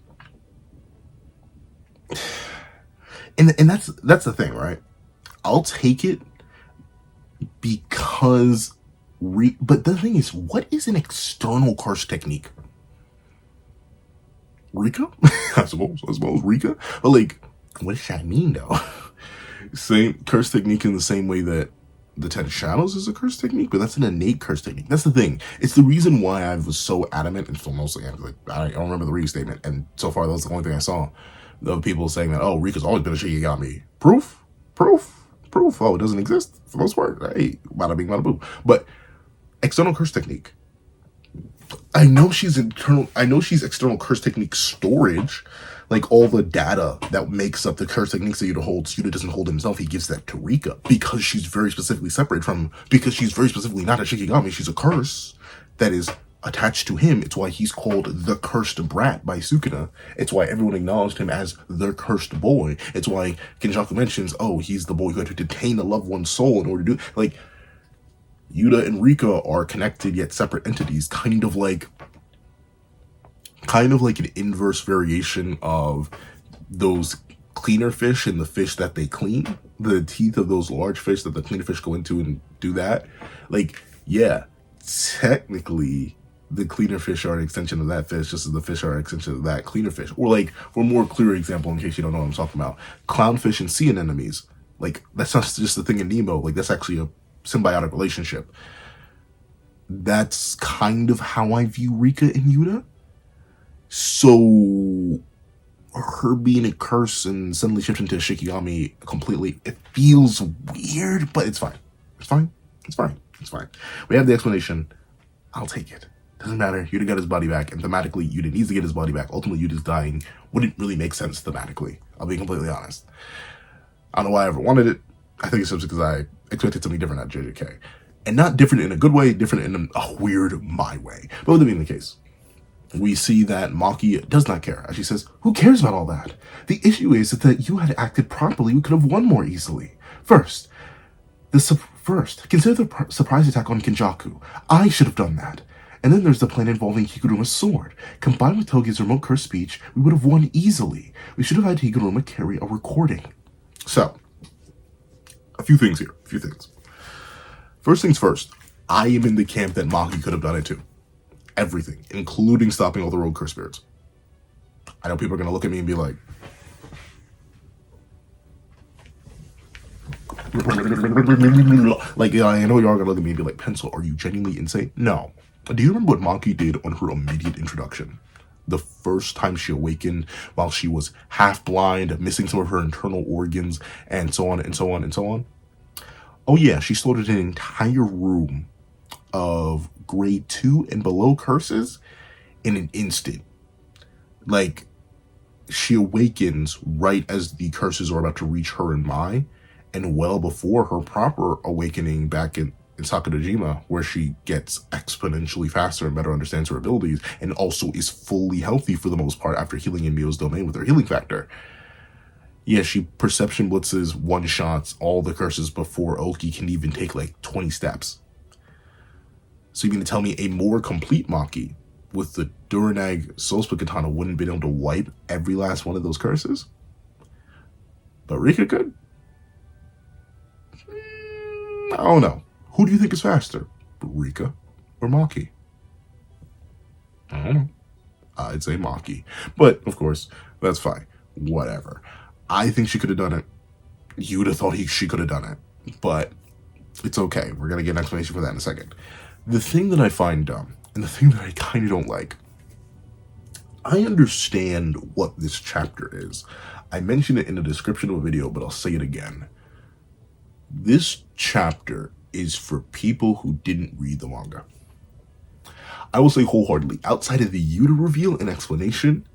and that's the thing, right? I'll take it because but the thing is, what is an external curse technique? Rika? I suppose Rika. But like, what does that mean though? Same curse technique in the same way that the 10 Shadows is a curse technique, but that's an innate curse technique. That's the thing. It's the reason why I was so adamant, and still mostly like, I don't remember the read statement, and so far that was the only thing I saw of people saying that, oh, Rika's always been a Shikigami. Proof. Oh, it doesn't exist for the most part. Hey, bada bing, bada boo. But external curse technique. I know she's external curse technique storage. Like all the data that makes up the curse techniques that Yuta holds, Yuta doesn't hold himself. He gives that to Rika because she's very specifically because she's very specifically not a Shikigami. She's a curse that is attached to him. It's why he's called the cursed brat by Sukuna. It's why everyone acknowledged him as the cursed boy. It's why Kenjaku mentions, oh, he's the boy who had to detain a loved one's soul in order to do, like, Yuta and Rika are connected yet separate entities, kind of like an inverse variation of those cleaner fish and the fish that they clean, the teeth of those large fish that the cleaner fish go into and do that. Like, yeah, technically the cleaner fish are an extension of that fish, just as the fish are an extension of that cleaner fish. Or like, for a more clear example, in case you don't know what I'm talking about, clownfish and sea anemones. Like, that's not just a thing in Nemo. Like, that's actually a symbiotic relationship. That's kind of how I view Rika and Yuta. So, her being a curse and suddenly shifting to Shikigami completely, it feels weird, but it's fine. It's fine. It's fine. It's fine. We have the explanation. I'll take it. Doesn't matter. Yuta got his body back, and thematically, Yuta needs to get his body back. Ultimately, Yuta's dying wouldn't really make sense thematically. I'll be completely honest. I don't know why I ever wanted it. I think it's just because I expected something different at JJK. And not different in a good way, different in a weird my way. But with that being the case, we see that Maki does not care. As she says, who cares about all that? The issue is that you had acted properly, we could have won more easily. First, consider the surprise attack on Kenjaku. I should have done that. And then there's the plan involving Higuruma's sword. Combined with Toge's remote curse speech, we would have won easily. We should have had Higuruma carry a recording. So, a few things here. First things first, I am in the camp that Maki could have done it too. Everything, including stopping all the road curse spirits. I know people are going to look at me and be like, I know you're all going to look at me and be like, Pencil, are you genuinely insane? No. Do you remember what Maki did on her immediate introduction? The first time she awakened while she was half blind, missing some of her internal organs, and so on and so on and so on. Oh yeah, she slaughtered an entire room of grade 2 and below curses in an instant. Like, she awakens right as the curses are about to reach her and Mai, and well before her proper awakening back in Sakura-jima, where she gets exponentially faster and better understands her abilities, and also is fully healthy for the most part after healing in Mio's domain with her healing factor. Yeah, she perception blitzes, one-shots all the curses before Oki can even take like 20 steps. So you're going to tell me a more complete Maki with the Duranag Soul Split Katana wouldn't be able to wipe every last one of those curses? But Rika could? I don't know. Who do you think is faster, Rika or Maki? I don't know. I'd say Maki. But, of course, that's fine. Whatever. I think she could have done it. Yuta thought she could have done it. But it's okay. We're going to get an explanation for that in a second. The thing that I find dumb, and the thing that I kind of don't like, I understand what this chapter is. I mentioned it in the description of a video, but I'll say it again. This chapter is for people who didn't read the manga. I will say wholeheartedly, outside of the Yuta reveal and explanation,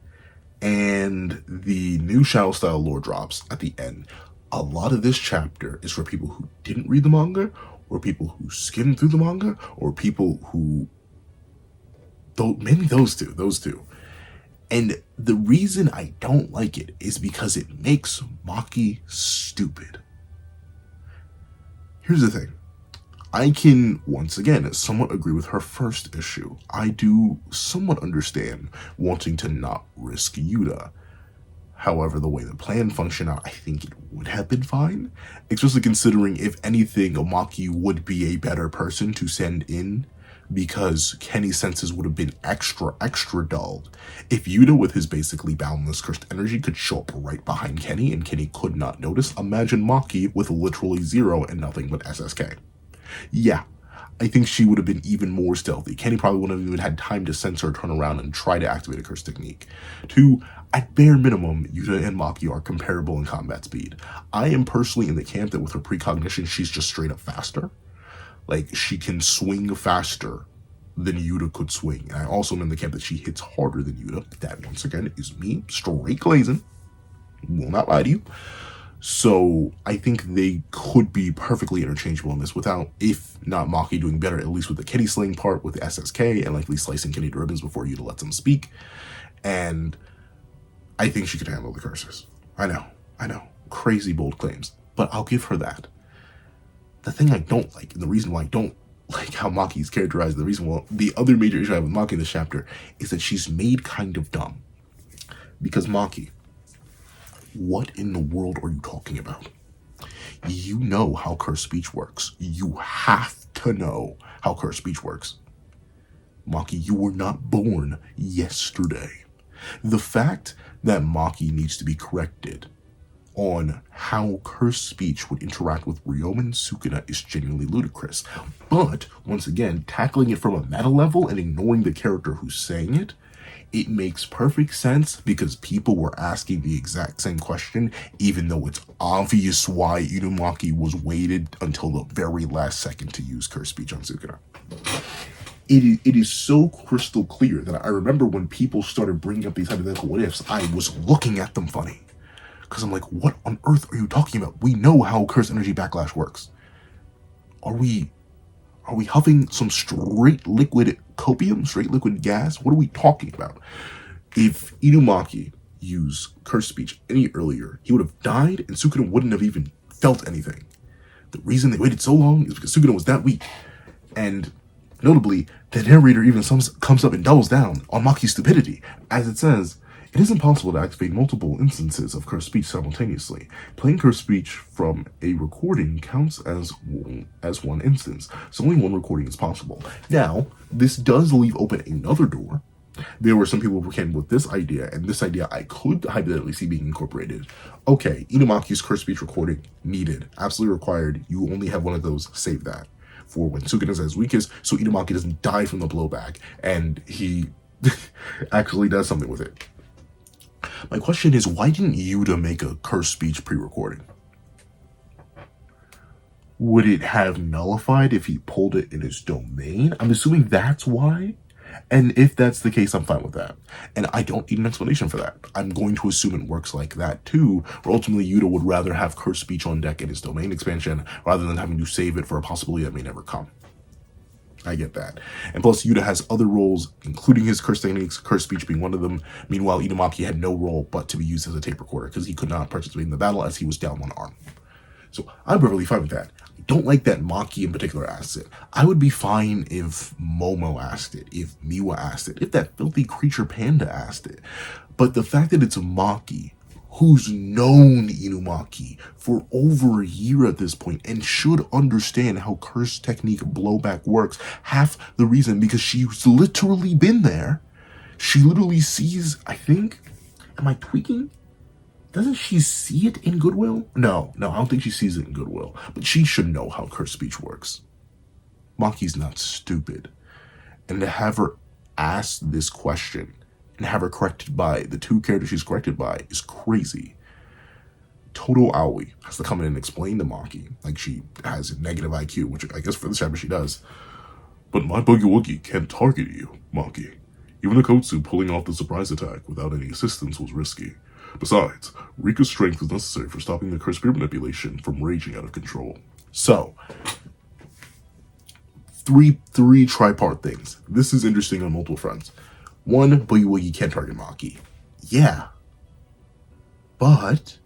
and the new Shadow Style lore drops at the end, a lot of this chapter is for people who didn't read the manga, or people who skimmed through the manga, or people who, maybe those two. And the reason I don't like it is because it makes Maki stupid. Here's the thing. I can, once again, somewhat agree with her first issue. I do somewhat understand wanting to not risk Yuta. However, the way the plan functioned out, I think it would have been fine. Especially considering, if anything, Maki would be a better person to send in, because Kenny's senses would have been extra dulled. If Yuta, with his basically boundless cursed energy, could show up right behind Kenny and Kenny could not notice, imagine Maki with literally 0 and nothing but SSK. Yeah, I think she would have been even more stealthy. Kenny probably wouldn't have even had time to sense her turn around and try to activate a curse technique. 2, at bare minimum, Yuta and Maki are comparable in combat speed. I am personally in the camp that with her precognition, she's just straight up faster. Like, she can swing faster than Yuta could swing. And I also am in the camp that she hits harder than Yuta. That, once again, is me straight glazing. Will not lie to you. So I think they could be perfectly interchangeable in this without, if not Maki doing better, at least with the Kenny slaying part with the SSK and likely slicing Kenny to ribbons before Yuta lets him speak. And I think she could handle the curses. I know. Crazy bold claims. But I'll give her that. The thing I don't like, and the reason why I don't like how Maki is characterized, the other major issue I have with Maki in this chapter is that she's made kind of dumb. Because Maki, what in the world are you talking about? You know how curse speech works. You have to know how curse speech works. Maki, you were not born yesterday. The fact that Maki needs to be corrected on how cursed speech would interact with Ryomen Sukuna is genuinely ludicrous. But, once again, tackling it from a meta level and ignoring the character who's saying it, it makes perfect sense because people were asking the exact same question, even though it's obvious why Inumaki was waited until the very last second to use cursed speech on Sukuna. It is so crystal clear that I remember when people started bringing up these hypothetical what ifs, I was looking at them funny. Because I'm like, what on earth are you talking about? We know how cursed energy backlash works. Are we huffing some straight liquid copium, straight liquid gas? What are we talking about? If Inumaki used cursed speech any earlier, he would have died and Sukuna wouldn't have even felt anything. The reason they waited so long is because Sukuna was that weak. And notably, the narrator even comes up and doubles down on Maki's stupidity, as it says, it is impossible to activate multiple instances of cursed speech simultaneously. Playing cursed speech from a recording counts as one instance, so only one recording is possible. Now, this does leave open another door. There were some people who came with this idea, and this idea I could hypothetically see being incorporated. Okay, Inumaki's cursed speech recording needed, absolutely required. You only have one of those, save that. For when Sukuna's as weakest, so Inumaki doesn't die from the blowback, and he actually does something with it. My question is, why didn't Yuta make a cursed speech pre-recording? Would it have nullified if he pulled it in his domain? I'm assuming that's why. And if that's the case, I'm fine with that. And I don't need an explanation for that. I'm going to assume it works like that too, where ultimately Yuta would rather have cursed speech on deck in his domain expansion rather than having to save it for a possibility that may never come. I get that. And plus, Yuta has other roles, including his cursed techniques, cursed speech being one of them. Meanwhile, Inumaki had no role but to be used as a tape recorder because he could not participate in the battle as he was down one arm. So I'm perfectly fine with that. I don't like that Maki in particular asked it. I would be fine if Momo asked it, if Miwa asked it, if that filthy creature panda asked it. But the fact that it's Maki, who's known Inumaki for over a year at this point and should understand how curse technique blowback works, half the reason because she's literally been there. She literally sees, I think, am I tweaking? Doesn't she see it in Goodwill? No, I don't think she sees it in Goodwill. But she should know how curse speech works. Maki's not stupid. And to have her ask this question and have her corrected by the two characters she's corrected by is crazy. Toto Aoi has to come in and explain to Maki, like she has a negative IQ, which I guess for this chapter she does. But my Boogie Woogie can't target you, Maki. Even Akotsu pulling off the surprise attack without any assistance was risky. Besides, Rika's strength is necessary for stopping the cursed spirit manipulation from raging out of control. So, three tripart things. This is interesting on multiple fronts. One, Boogie Woogie can't target Maki. Yeah. But,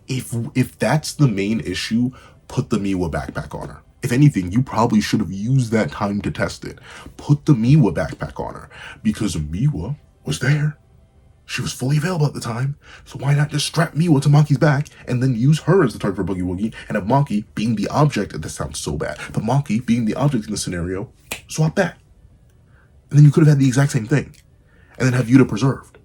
if that's the main issue, put the Miwa backpack on her. If anything, you probably should have used that time to test it. Put the Miwa backpack on her. Because Miwa was there. She was fully available at the time, so why not just strap Miwa to Maki's back and then use her as the target for Boogie Woogie and have Maki being the object, and this sounds so bad, but Maki being the object in the scenario, swap that. And then you could have had the exact same thing. And then have Yuta preserved.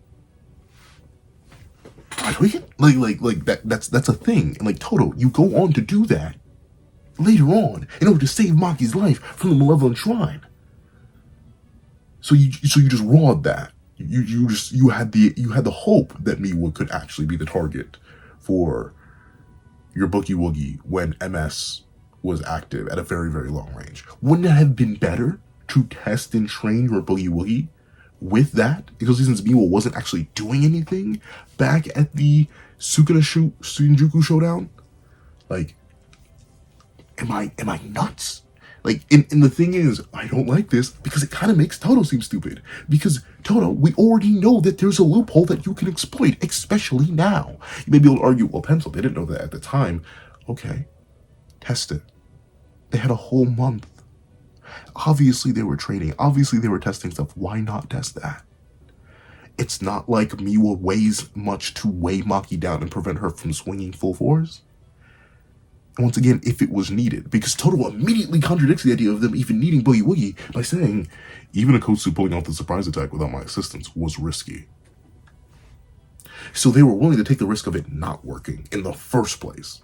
Like, we can, like that's a thing. And like Toto, you go on to do that later on in order to save Maki's life from the malevolent shrine. So you just rawed that. You had the hope that Miwa could actually be the target for your Boogie Woogie when MS was active at a very, very long range. Wouldn't it have been better to test and train your Boogie Woogie with that? Because since Miwa wasn't actually doing anything back at the Shinjuku showdown, like, am I nuts? Like, and the thing is, I don't like this because it kind of makes Toto seem stupid. Because, Toto, we already know that there's a loophole that you can exploit, especially now. You may be able to argue, well, Pencil, they didn't know that at the time. Okay, test it. They had a whole month. Obviously, they were training. Obviously, they were testing stuff. Why not test that? It's not like Miwa weighs much to weigh Maki down and prevent her from swinging full force. And once again, if it was needed, because Toto immediately contradicts the idea of them even needing Boogie Woogie by saying, even Akotsu pulling off the surprise attack without my assistance was risky. So they were willing to take the risk of it not working in the first place.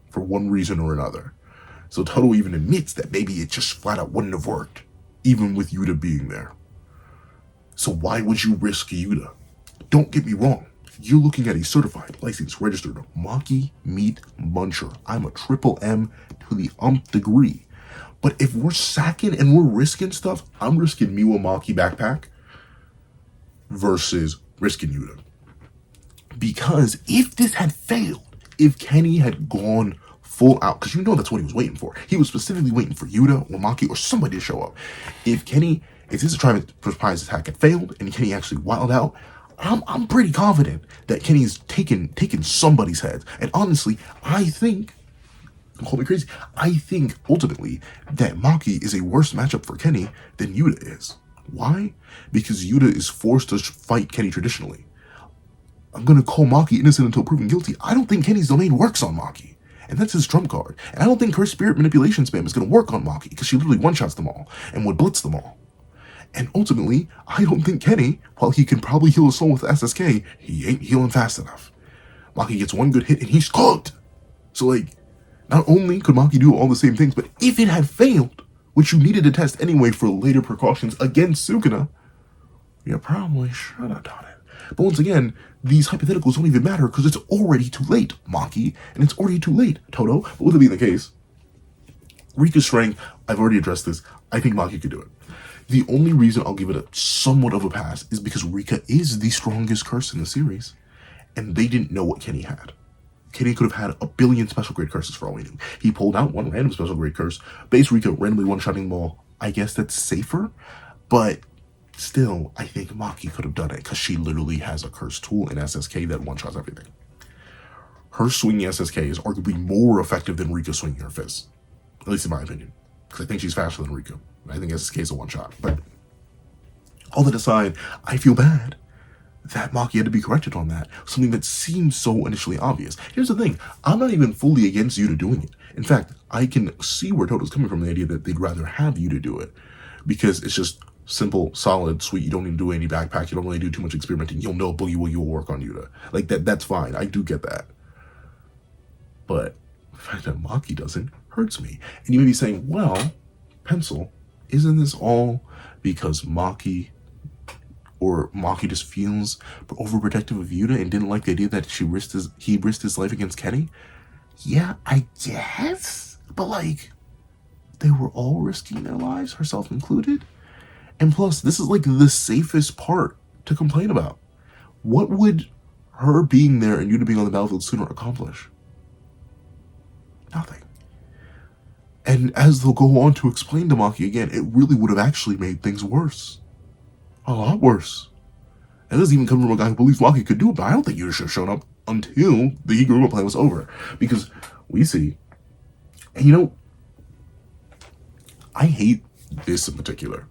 For one reason or another. So Toto even admits that maybe it just flat out wouldn't have worked, even with Yuta being there. So why would you risk Yuta? Don't get me wrong. You're looking at a certified, licensed, registered Maki Meat Muncher. I'm a triple M to the degree. But if we're sacking and we're risking stuff, I'm risking Miwa Maki backpack versus risking Yuta. Because if this had failed, if Kenny had gone full out, because you know that's what he was waiting for. He was specifically waiting for Yuta or Maki or somebody to show up. If this surprise attack had failed and Kenny actually wilded out, I'm pretty confident that Kenny's taken somebody's head. And honestly, I think, don't call me crazy, I think ultimately that Maki is a worse matchup for Kenny than Yuta is. Why? Because Yuta is forced to fight Kenny traditionally. I'm gonna call Maki innocent until proven guilty. I don't think Kenny's domain works on Maki. And that's his trump card. And I don't think her spirit manipulation spam is gonna work on Maki, because she literally one-shots them all and would blitz them all. And ultimately, I don't think Kenny, while he can probably heal his soul with SSK, he ain't healing fast enough. Maki gets one good hit and he's cooked. So not only could Maki do all the same things, but if it had failed, which you needed to test anyway for later precautions against Sukuna, you probably should have done it. But once again, these hypotheticals don't even matter because it's already too late, Maki, and it's already too late, Toto. But with it being the case, Rika's strength, I've already addressed this. I think Maki could do it. The only reason I'll give it a somewhat of a pass is because Rika is the strongest curse in the series, and they didn't know what Kenny had. Kenny could have had a billion special grade curses for all we knew. He pulled out one random special grade curse, base Rika randomly one-shotting them all. I guess that's safer, but still, I think Maki could have done it because she literally has a curse tool in SSK that one-shots everything. Her swinging SSK is arguably more effective than Rika swinging her fist, at least in my opinion, because I think she's faster than Rika. I think SSK is a one-shot, but all that aside, I feel bad that Maki had to be corrected on that, something that seems so initially obvious. Here's the thing, I'm not even fully against Yuta doing it. In fact, I can see where Toto's coming from, the idea that they'd rather have Yuta do it, because it's just simple, solid, sweet, you don't need to do any backpack, you don't really do too much experimenting, you'll know Boogie Woogie will work on Yuta. That's fine, I do get that. But the fact that Maki doesn't hurts me. And you may be saying, well, Pencil, isn't this all because Maki just feels overprotective of Yuta and didn't like the idea that he risked his life against Kenny? Yeah, I guess. But they were all risking their lives, herself included. And plus, this is the safest part to complain about. What would her being there and Yuta being on the battlefield sooner accomplish? Nothing. And as they'll go on to explain to Maki again, it really would have actually made things worse. A lot worse. And this even comes from a guy who believes Maki could do it, but I don't think Yuta should have shown up until the Higuruma plan was over. Because we see, and I hate this in particular.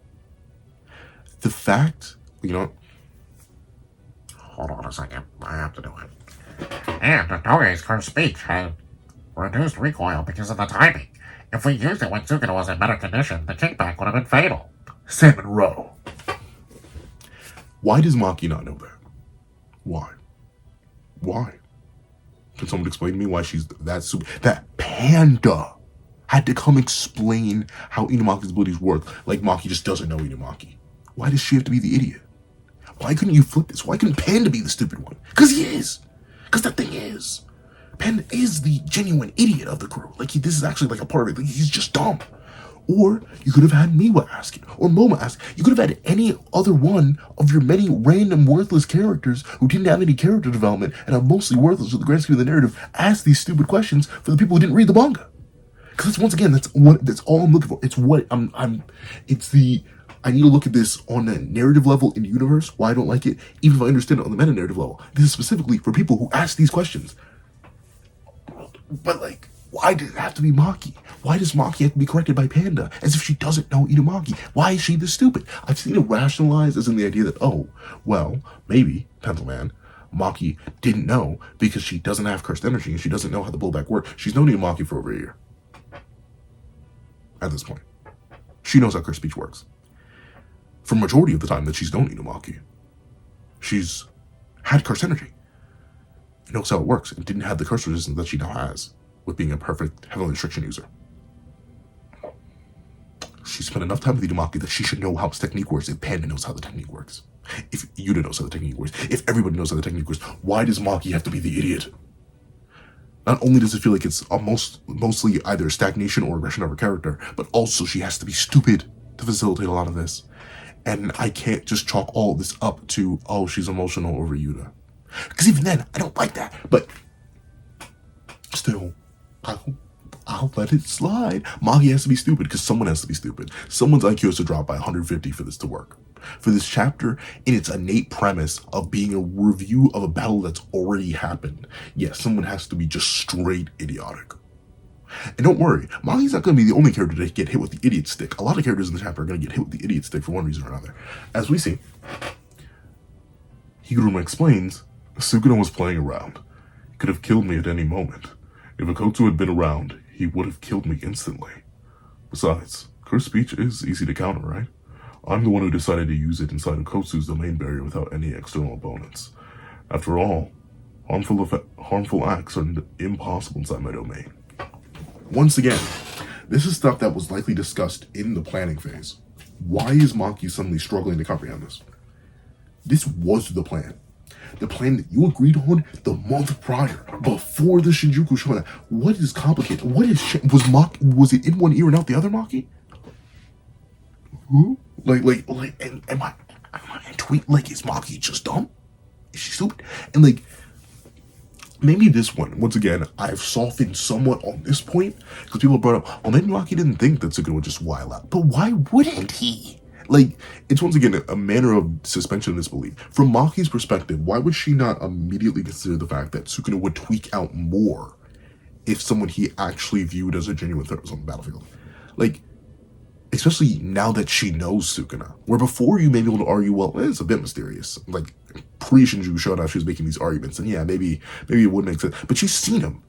The fact, hold on a second, I have to do it. And Toge's cursed speech had reduced recoil because of the timing. If we used it when Sukuna was in better condition, the kickback would have been fatal. Salmon Row. Why does Maki not know that? Why? Can someone explain to me why she's that super? That Panda had to come explain how Inumaki's abilities work, like Maki just doesn't know Inumaki. Why does she have to be the idiot? Why couldn't you flip this? Why couldn't Panda be the stupid one? Because he is. Because the thing is, Panda is the genuine idiot of the crew. This is actually a part of it. He's just dumb. Or you could have had Miwa ask it, or Moma ask it. You could have had any other one of your many random worthless characters who didn't have any character development and are mostly worthless to the grand scheme of the narrative ask these stupid questions for the people who didn't read the manga. Because once again, that's all I'm looking for. It's what I need to look at this on a narrative level in the universe, why I don't like it, even if I understand it on the meta-narrative level. This is specifically for people who ask these questions. But why does it have to be Maki? Why does Maki have to be corrected by Panda as if she doesn't know Inumaki? Why is she this stupid? I've seen it rationalized as in the idea that, oh, well, maybe, Pencil Man, Maki didn't know because she doesn't have cursed energy and she doesn't know how the blowback works. She's known Maki for over a year. At this point. She knows how cursed speech works. For majority of the time that she's known Inumaki, she's had cursed energy. Knows how it works and didn't have the curse resistance that she now has with being a perfect heavenly restriction user. She spent enough time with Inumaki that she should know how his technique works if Panda knows how the technique works. If Yuta knows how the technique works. If everybody knows how the technique works. Why does Maki have to be the idiot? Not only does it feel like it's mostly either stagnation or regression of her character, but also she has to be stupid to facilitate a lot of this. And I can't just chalk all this up to, oh, she's emotional over Yuta. Because even then, I don't like that. But still, I'll let it slide. Maki has to be stupid because someone has to be stupid. Someone's IQ has to drop by 150 for this to work. For this chapter, in its innate premise of being a review of a battle that's already happened, yes, someone has to be just straight idiotic. And don't worry, Maki's not going to be the only character to get hit with the idiot stick. A lot of characters in the chapter are going to get hit with the idiot stick for one reason or another. As we see, Higuruma explains, Sukuna was playing around. He could have killed me at any moment. If Akotsu had been around, he would have killed me instantly. Besides, cursed speech is easy to counter, right? I'm the one who decided to use it inside of Kotsu's domain barrier without any external opponents. After all, harmful acts are impossible inside my domain. Once again, this is stuff that was likely discussed in the planning phase. Why is Maki suddenly struggling to comprehend this? This was the plan. The plan that you agreed on the month prior, before the Shinjuku Showdown. What is complicated? What is was it in one ear and out the other, Maki? Who? Am I tweet like, is Maki just dumb? Is she stupid? And like, maybe this one, once again, I've softened somewhat on this point because people brought up, well, maybe Maki didn't think that Sukuna would just wild out, but why wouldn't he? Like, it's once again a manner of suspension of disbelief. From Maki's perspective, why would she not immediately consider the fact that Sukuna would tweak out more if someone he actually viewed as a genuine threat was on the battlefield? Like, especially now that she knows Sukuna, where before you may be able to argue, well, it's a bit mysterious. Like, pre-Shinjuku Showdown, she was making these arguments, and yeah, maybe it would make sense. But she's seen him.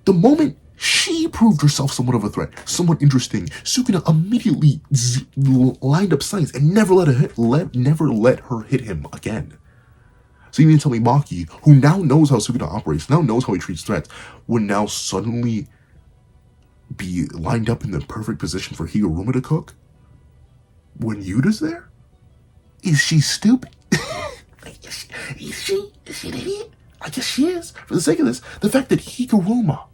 The moment she proved herself somewhat of a threat, somewhat interesting, Sukuna immediately lined up sights and never let her hit him again. So you mean to tell me Maki, who now knows how Sukuna operates, now knows how he treats threats, would now suddenly be lined up in the perfect position for Higuruma to cook when Yuta's there? Is she stupid? Is she an idiot? I guess she is. For the sake of this, the fact that Higuruma,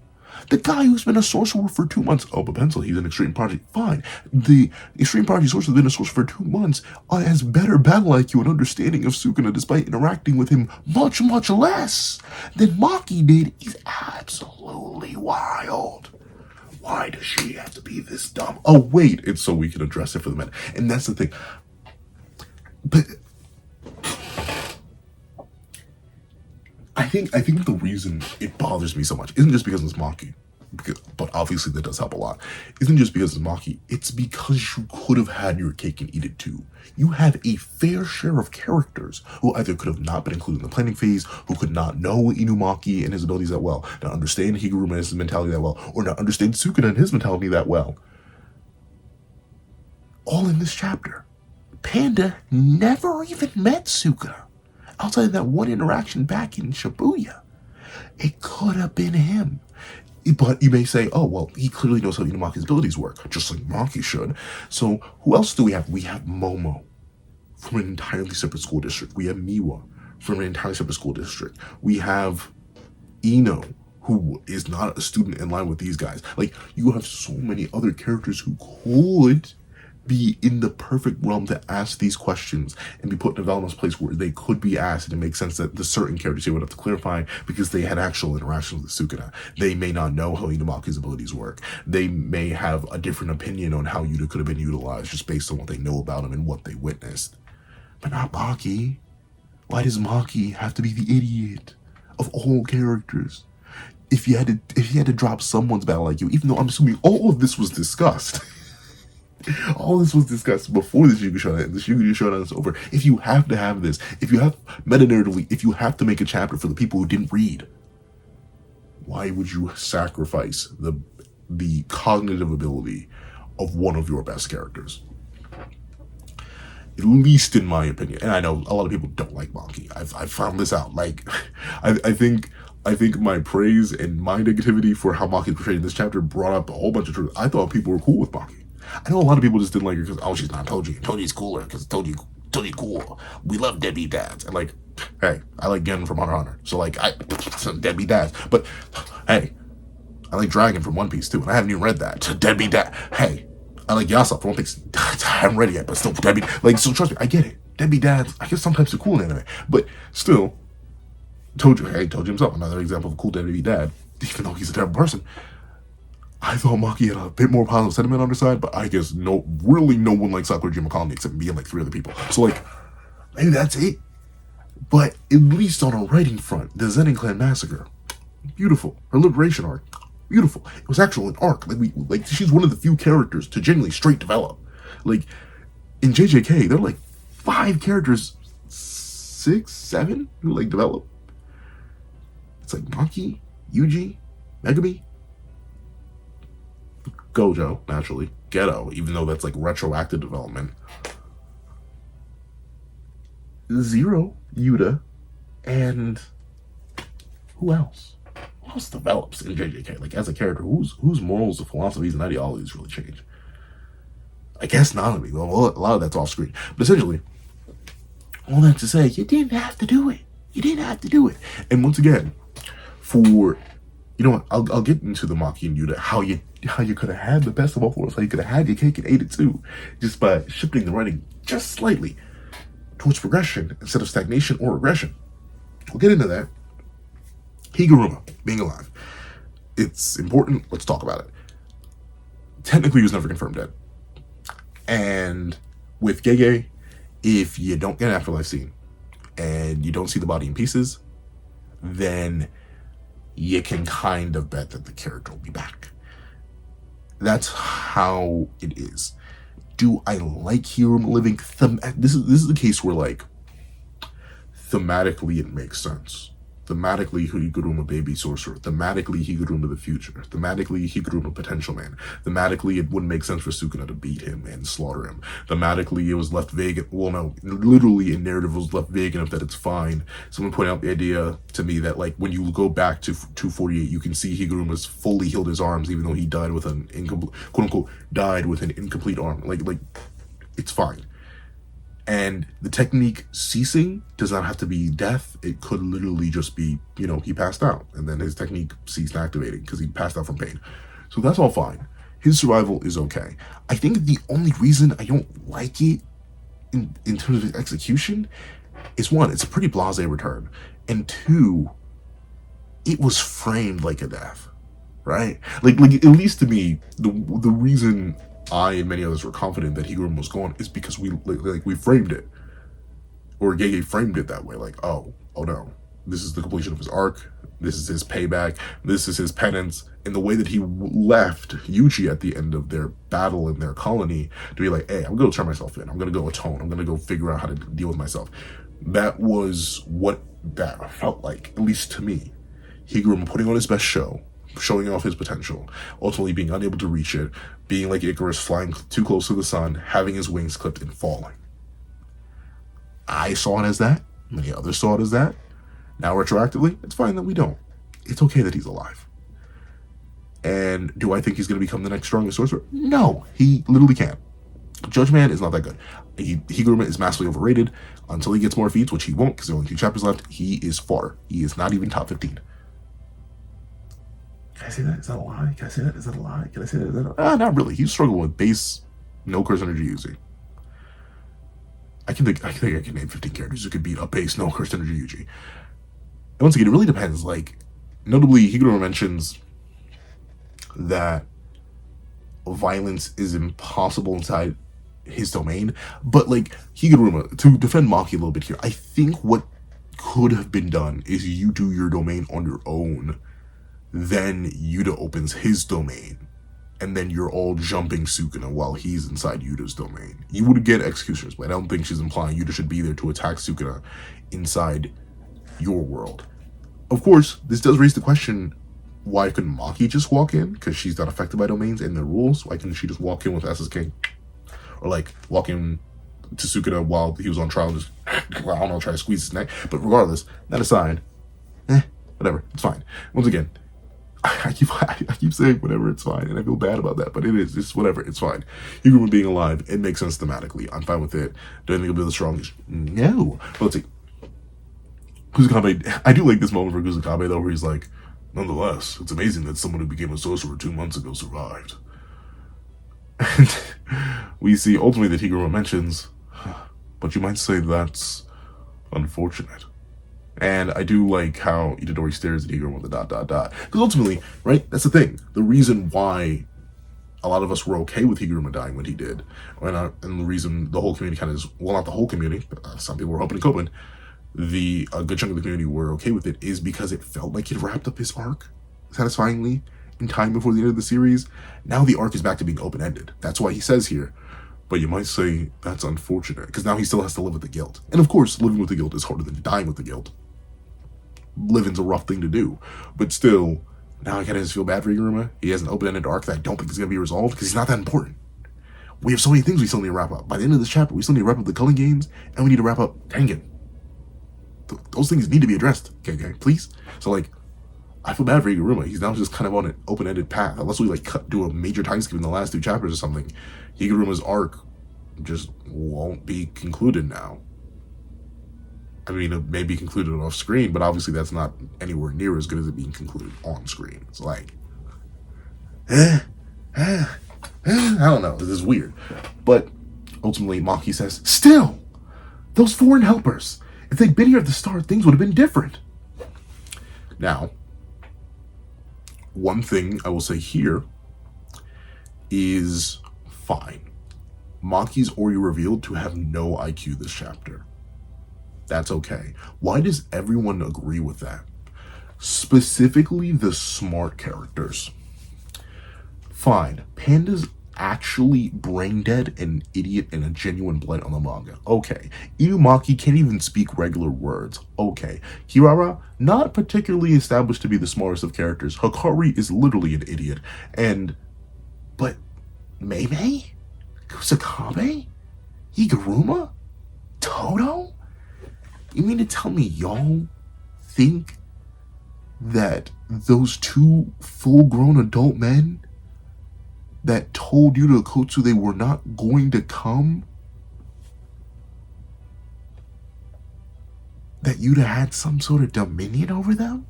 the guy who's been a sorcerer for 2 months, oh, but Pencil, he's an extreme prodigy, fine. The extreme prodigy sorcerer has been a sorcerer for 2 months, has better battle IQ and understanding of Sukuna despite interacting with him much, much less than Maki did, is absolutely wild. Why does she have to be this dumb? Oh, wait, it's so we can address it for the minute. And that's the thing. But I think the reason it bothers me so much isn't just because it's Maki, but obviously that does help a lot. Isn't just because it's Maki, it's because you could have had your cake and eat it too. You have a fair share of characters who either could have not been included in the planning phase, who could not know Inumaki and his abilities that well, not understand Higuruma and his mentality that well, or not understand Sukuna and his mentality that well. All in this chapter. Panda never even met Sukuna. Outside of that one interaction back in Shibuya. It could have been him. But you may say, oh, well, he clearly knows how Inumaki's abilities work, just like Maki should. So who else do we have? We have Momo from an entirely separate school district. We have Miwa from an entirely separate school district. We have Ino, who is not a student in line with these guys. Like, you have so many other characters who could be in the perfect realm to ask these questions and be put in a development place where they could be asked, and it makes sense that the certain characters they would have to clarify because they had actual interactions with Sukuna. They may not know how Inumaki's abilities work. They may have a different opinion on how Yuta could have been utilized just based on what they know about him and what they witnessed. But not Maki. Why does Maki have to be the idiot of all characters? If you had to drop someone's battle like you, even though I'm assuming all of this was discussed, All this was discussed before the Shugu Showdown, and the Shugu Showdown is over. If you have to have this, if you have meta-narratively, if you have to make a chapter for the people who didn't read, why would you sacrifice the cognitive ability of one of your best characters? At least in my opinion, and I know a lot of people don't like Maki. I've found this out. Like, I think my praise and my negativity for how Maki is portrayed in this chapter brought up a whole bunch of truth. I thought people were cool with Maki. I know a lot of people just didn't like her because, oh, she's not Toji. Toji's cooler because Toji cool. We love deadbeat dads. And like, hey, I like Gen from Hunter x Hunter. So like, some deadbeat dads. But hey, I like Dragon from One Piece too, and I haven't even read that. Deadbeat dad. Hey, I like Yasop from One Piece. I haven't read it yet, but still deadbeat. Like, so trust me, I get it. Deadbeat dads, I guess sometimes they're cool in anime, but still, Toji himself, another example of a cool deadbeat dad, even though he's a terrible person. I thought Maki had a bit more positive sentiment on her side, but I guess really no one likes Sakurajima Colony except me and like 3 other people. So like, maybe that's it. But at least on a writing front, the Zenin Clan massacre, beautiful. Her liberation arc, beautiful. It was actually an arc. Like she's one of the few characters to genuinely straight develop. Like in JJK, there are like 5 characters, 6, 7 who like develop. It's like Maki, Yuji, Megumi, Gojo, naturally, Geto, even though that's like retroactive development. Zero, Yuta, and who else? Who else develops in JJK? Like as a character, whose morals, philosophies, and ideologies really change? I guess Nanami. Well, a lot of that's off screen, but essentially, all that to say, you didn't have to do it. You didn't have to do it. And once again, you know what? I'll get into the Maki and Yuta, how you could have had the best of both worlds, how you could have had your cake and ate it too, just by shifting the writing just slightly towards progression instead of stagnation or regression. We'll get into that. Higuruma being alive. It's important. Let's talk about it. Technically, he was never confirmed dead. And with Gege, if you don't get an afterlife scene and you don't see the body in pieces, then you can kind of bet that the character will be back. That's how it is. Do I like Higuruma living? This is the case where, like, thematically it makes sense. Thematically, Higuruma baby sorcerer. Thematically, Higuruma the future. Thematically, Higuruma potential man. Thematically, it wouldn't make sense for Sukuna to beat him and slaughter him. Thematically, it was left vague. Well, no, literally in narrative, it was left vague enough that it's fine. Someone pointed out the idea to me that, like, when you go back to 248, you can see Higuruma's fully healed his arms, even though he died with an incomplete, quote unquote, died with an incomplete arm. Like, it's fine. And the technique ceasing does not have to be death. It could literally just be, he passed out. And then his technique ceased activating because he passed out from pain. So that's all fine. His survival is okay. I think the only reason I don't like it in terms of execution is, 1, it's a pretty blasé return. And 2, it was framed like a death. Right? Like at least to me, the reason I and many others were confident that Higuruma was gone is because we framed it, or Gege framed it that way. Like, oh no, this is the completion of his arc. This is his payback. This is his penance. And the way that he left Yuji at the end of their battle in their colony to be like, hey, I'm going to turn myself in. I'm going to go atone. I'm going to go figure out how to deal with myself. That was what that felt like, at least to me. Higuruma putting on his best show, showing off his potential, ultimately being unable to reach it, being like Icarus, flying too close to the sun, having his wings clipped and falling. I saw it as that. Many others saw it as that. Now, retroactively, it's fine that we don't. It's okay that he's alive. And do I think he's going to become the next strongest sorcerer? No, he literally can't. Judge Man is not that good. Higuruma is massively overrated. Until he gets more feats, which he won't because there are only 2 chapters left, he is fodder. He is not even top 15. Can I say that? Is that a lie? Can I say that? Is that a lie? Can I say that? Not really. He's struggling with base, no curse energy using. I think I can name 15 characters who could beat a base, no curse energy Yuji. And once again, it really depends. Like, notably, Higuruma mentions that violence is impossible inside his domain. But, like, Higuruma, to defend Maki a little bit here, I think what could have been done is you do your domain on your own. Then Yuta opens his domain and then you're all jumping Sukuna while he's inside Yuta's domain. You would get executioners, but I don't think she's implying Yuta should be there to attack Sukuna inside your world. Of course, this does raise the question, why couldn't Maki just walk in? Because she's not affected by domains and their rules. Why couldn't she just walk in with SSK? Or like walk in to Sukuna while he was on trial and just, I don't know, try to squeeze his neck. But regardless, that aside, whatever, it's fine. Once again, I keep saying whatever, it's fine, and I feel bad about that, but it's whatever, it's fine. Higuruma being alive, it makes sense thematically. I'm fine with it. Do I think it'll be the strongest? No. But let's see. Kusakabe, I do like this moment for Kusakabe though, where he's like, nonetheless, it's amazing that someone who became a sorcerer 2 months ago survived. And we see ultimately that Higuruma mentions, but you might say that's unfortunate. And I do like how Itadori stares at Higuruma with the ... Because ultimately, right, that's the thing. The reason why a lot of us were okay with Higuruma dying when he did, and the reason the whole community kind of well, not the whole community, but some people were hoping and coping, a good chunk of the community were okay with it, is because it felt like it wrapped up his arc satisfyingly in time before the end of the series. Now the arc is back to being open-ended. That's why he says here, but you might say that's unfortunate, because now he still has to live with the guilt. And of course, living with the guilt is harder than dying with the guilt. Living's a rough thing to do, but still, now I kind of just feel bad for Higuruma. He has an open-ended arc that I don't think is going to be resolved, because he's not that important. We have so many things we still need to wrap up. By the end of this chapter, we still need to wrap up the Culling Games, and we need to wrap up Tengen. Those things need to be addressed, okay, please? So, like, I feel bad for Higuruma. He's now just kind of on an open-ended path. Unless we, like, do a major time skip in the last 2 chapters or something, Higuruma's arc just won't be concluded now. I mean, it may be concluded off screen, but obviously that's not anywhere near as good as it being concluded on screen. It's like, I don't know. This is weird. But ultimately, Maki says, still, those foreign helpers, if they'd been here at the start, things would have been different. Now, one thing I will say here is fine. Maki's already revealed to have no IQ this chapter. That's okay. Why does everyone agree with that? Specifically the smart characters. Fine. Panda's actually brain dead, an idiot, and a genuine blight on the manga. Okay. Inumaki can't even speak regular words. Okay. Kirara, not particularly established to be the smartest of characters. Hikari is literally an idiot. But Meimei? Kusakabe? Higuruma? Todo? You mean to tell me y'all think that those 2 full-grown adult men that told you to Kotsu they were not going to come, that Yuta had some sort of dominion over them?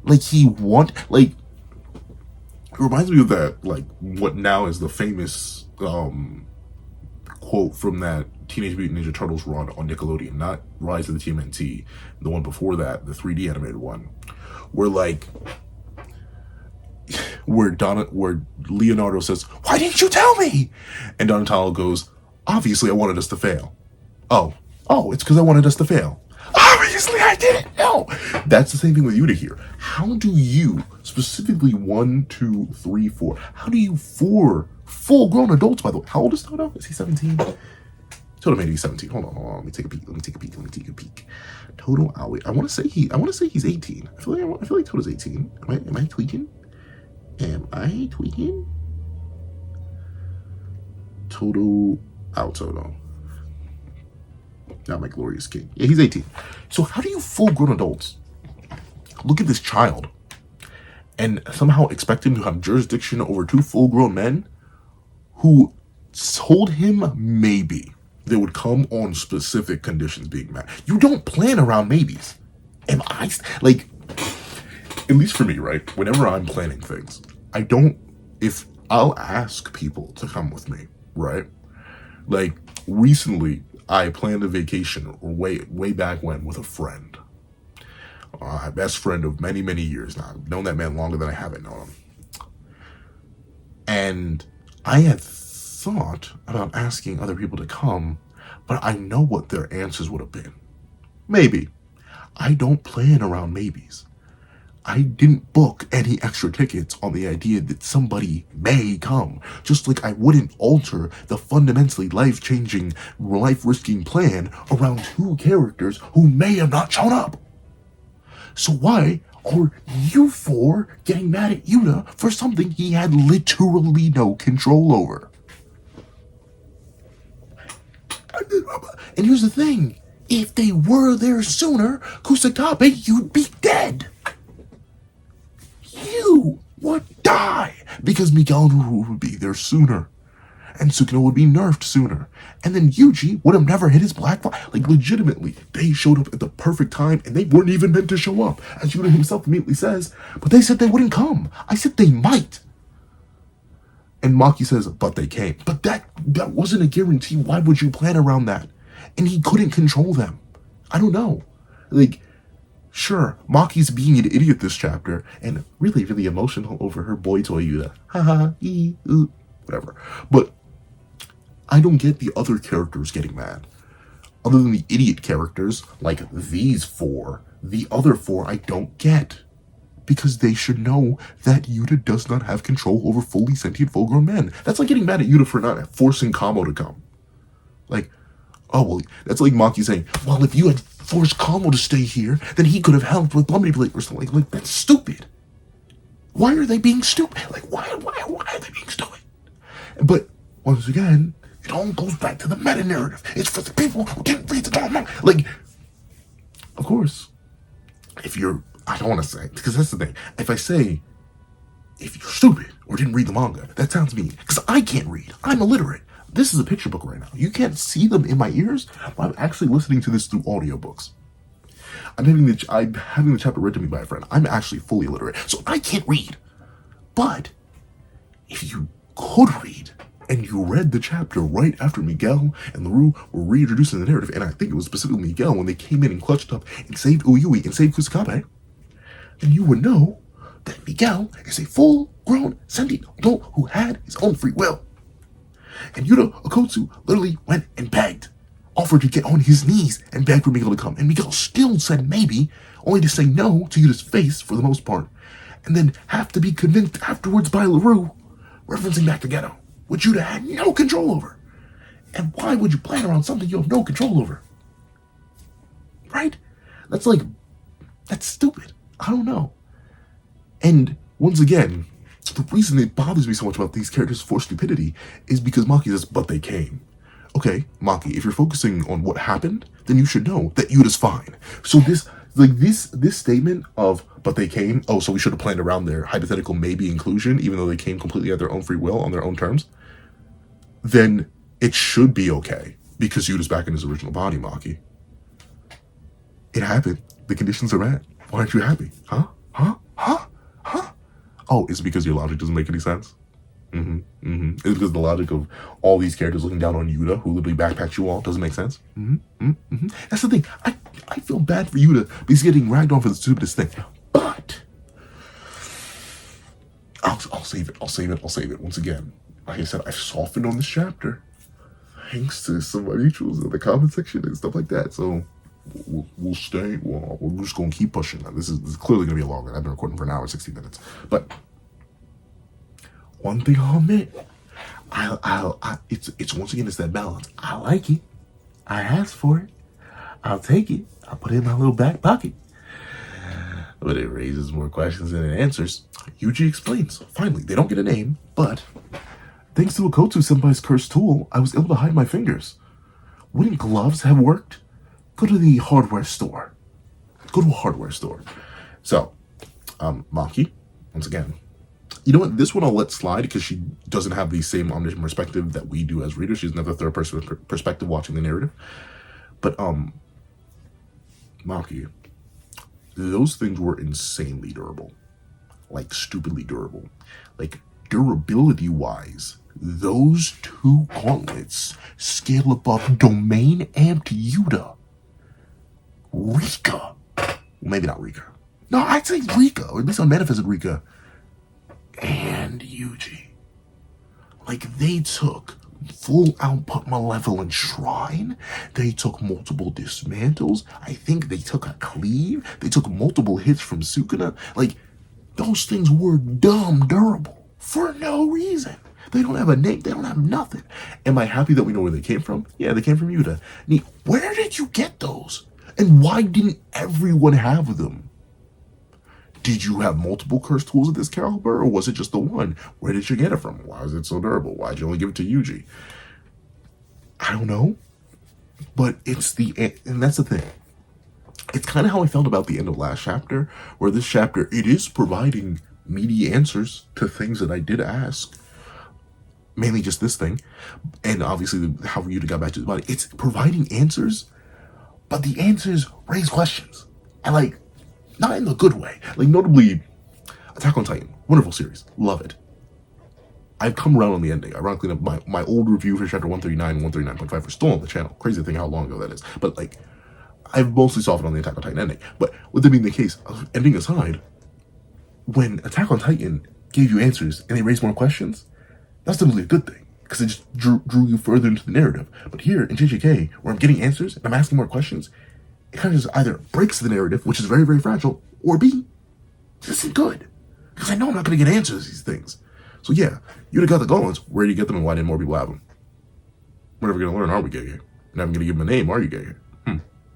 Like it reminds me of that, like, what now is the famous quote from that Teenage Mutant Ninja Turtles run on Nickelodeon, not Rise of the TMNT, the one before that, the 3D animated one, where Leonardo says, "Why didn't you tell me?" And Donatello goes, "Obviously I wanted us to fail." Oh, it's because I wanted us to fail. Obviously I didn't know. That's the same thing with Yuta here. How do you, specifically 1, 2, 3, 4, how do you 4 full-grown adults, by the way? How old is Toto? Is he 17? Toto may be 17. Hold on. Let me take a peek. Toto Aoi. I want to say he's 18. I feel like Toto's 18. Am I tweaking? Toto. Not my glorious king. Yeah, he's 18. So how do you full-grown adults look at this child and somehow expect him to have jurisdiction over 2 full-grown men who told him maybe they would come on specific conditions being met? You don't plan around maybes. Am I, like, at least for me, right? Whenever I'm planning things, I'll ask people to come with me, right? Like, recently, I planned a vacation way back when with a friend. My best friend of many, many years now. I've known that man longer than I haven't known him. And I had thought about asking other people to come, but I know what their answers would have been. Maybe. I don't plan around maybes. I didn't book any extra tickets on the idea that somebody may come. Just like I wouldn't alter the fundamentally life-changing, life-risking plan around 2 characters who may have not shown up. So why are you 4 getting mad at Yuta for something he had literally no control over? And here's the thing. If they were there sooner, Kusakabe, you'd be dead. You would die because Miguel would be there sooner. And Sukino would be nerfed sooner. And then Yuji would have never hit his black flag. Like, legitimately, they showed up at the perfect time, and they weren't even meant to show up, as Yuta himself immediately says. But they said they wouldn't come. I said they might. And Maki says, but they came. But that wasn't a guarantee. Why would you plan around that? And he couldn't control them. I don't know. Like, sure, Maki's being an idiot this chapter, and really, really emotional over her boy toy Yuta. Haha, whatever. But I don't get the other characters getting mad. Other than the idiot characters, like these 4, the other 4 I don't get. Because they should know that Yuta does not have control over fully sentient, full-grown men. That's like getting mad at Yuta for not forcing Kamo to come. Like, oh, well, that's like Maki saying, well, if you had forced Kamo to stay here, then he could have helped with Lummy Blade or something. Like, that's stupid. Why are they being stupid? Like, why are they being stupid? But, once again, it all goes back to the meta-narrative. It's for the people who didn't read the damn manga. Like, of course, if you're, I don't want to say, because that's the thing. If I say, if you're stupid or didn't read the manga, that sounds mean. Because I can't read. I'm illiterate. This is a picture book right now. You can't see them in my ears, but I'm actually listening to this through audiobooks. I'm having the chapter read to me by a friend. I'm actually fully illiterate, so I can't read. But if you could read, and you read the chapter right after Miguel and LaRue were reintroducing the narrative, and I think it was specifically Miguel when they came in and clutched up and saved Uyui and saved Kusakabe, then you would know that Miguel is a full-grown sentient adult who had his own free will. And Yuta Okotsu literally went and begged, offered to get on his knees and beg for Miguel to come. And Miguel still said maybe, only to say no to Yuta's face for the most part, and then have to be convinced afterwards by LaRue, referencing back to Ghetto, which Yuta had no control over. And why would you plan around something you have no control over? Right? That's stupid. I don't know. And once again, the reason it bothers me so much about these characters for stupidity is because Maki says, but they came. Okay, Maki, if you're focusing on what happened, then you should know that Yuta's fine. So this statement of, but they came, oh, so we should have planned around their hypothetical maybe inclusion, even though they came completely at their own free will, on their own terms, then it should be okay, because Yuta's back in his original body, Maki. It happened. The conditions are met. Why aren't you happy? Huh? Oh, is it because your logic doesn't make any sense? Is it because the logic of all these characters looking down on Yuta, who literally backpacks you all, doesn't make sense? That's the thing. I feel bad for Yuta because he's getting ragged on for the stupidest thing. But I'll save it. Once again, like I said, I've softened on this chapter thanks to some of my mutuals in the comment section and stuff like that. So we'll stay. Well, we're just going to keep pushing. This is clearly going to be a long one. I've been recording for an hour and 60 minutes. But one thing I'll admit, it's once again, it's that balance. I like it. I asked for it. I'll take it. I'll put it in my little back pocket. But it raises more questions than it answers. Yuji explains. Finally, they don't get a name, but thanks to Okotsu-senpai's cursed tool, I was able to hide my fingers. Wouldn't gloves have worked? Go to the hardware store. Go to a hardware store. So, Maki, once again, you know what? This one I'll let slide because she doesn't have the same omniscient perspective that we do as readers. She's another third-person perspective watching the narrative. But, Maki, those things were insanely durable. Like, stupidly durable. Like, durability-wise, those 2 gauntlets scale above domain-amped Yuta. Rika. Well, maybe not Rika. No, I'd say Rika, or at least unmanifested Rika. And Yuji. Like, they took full output malevolent shrine. They took multiple dismantles. I think they took a cleave. They took multiple hits from Sukuna. Like, those things were dumb durable for no reason. They don't have a name. They don't have nothing. Am I happy that we know where they came from? Yeah, they came from Yuta. Neat. Where did you get those? And why didn't everyone have them? Did you have multiple curse tools of this caliber, or was it just the one? Where did you get it from? Why is it so durable? Why did you only give it to Yuji? I don't know. But and that's the thing. It's kind of how I felt about the end of last chapter, where this chapter, it is providing meaty answers to things that I did ask. Mainly just this thing. And obviously how Yuta got back to his body. It's providing answers, but the answers raise questions. And like, not in the good way. Like, notably, Attack on Titan. Wonderful series. Love it. I've come around on the ending. Ironically, my old review for chapter 139 and 139.5 are still on the channel. Crazy thing how long ago that is. But like, I've mostly softened on the Attack on Titan ending. But with that being the case, ending aside, when Attack on Titan gave you answers and they raised more questions, that's definitely a good thing. Because it just drew you further into the narrative. But here in JJK, where I'm getting answers and I'm asking more questions, it kind of just either breaks the narrative, which is very, very fragile, or B, this isn't good. Because I know I'm not going to get answers to these things. So yeah, Yuta got the gauntlets. Where do you get them and why didn't more people have them? We're never going to learn, are we, Gege? You're never going to give them a name, are you, Gege?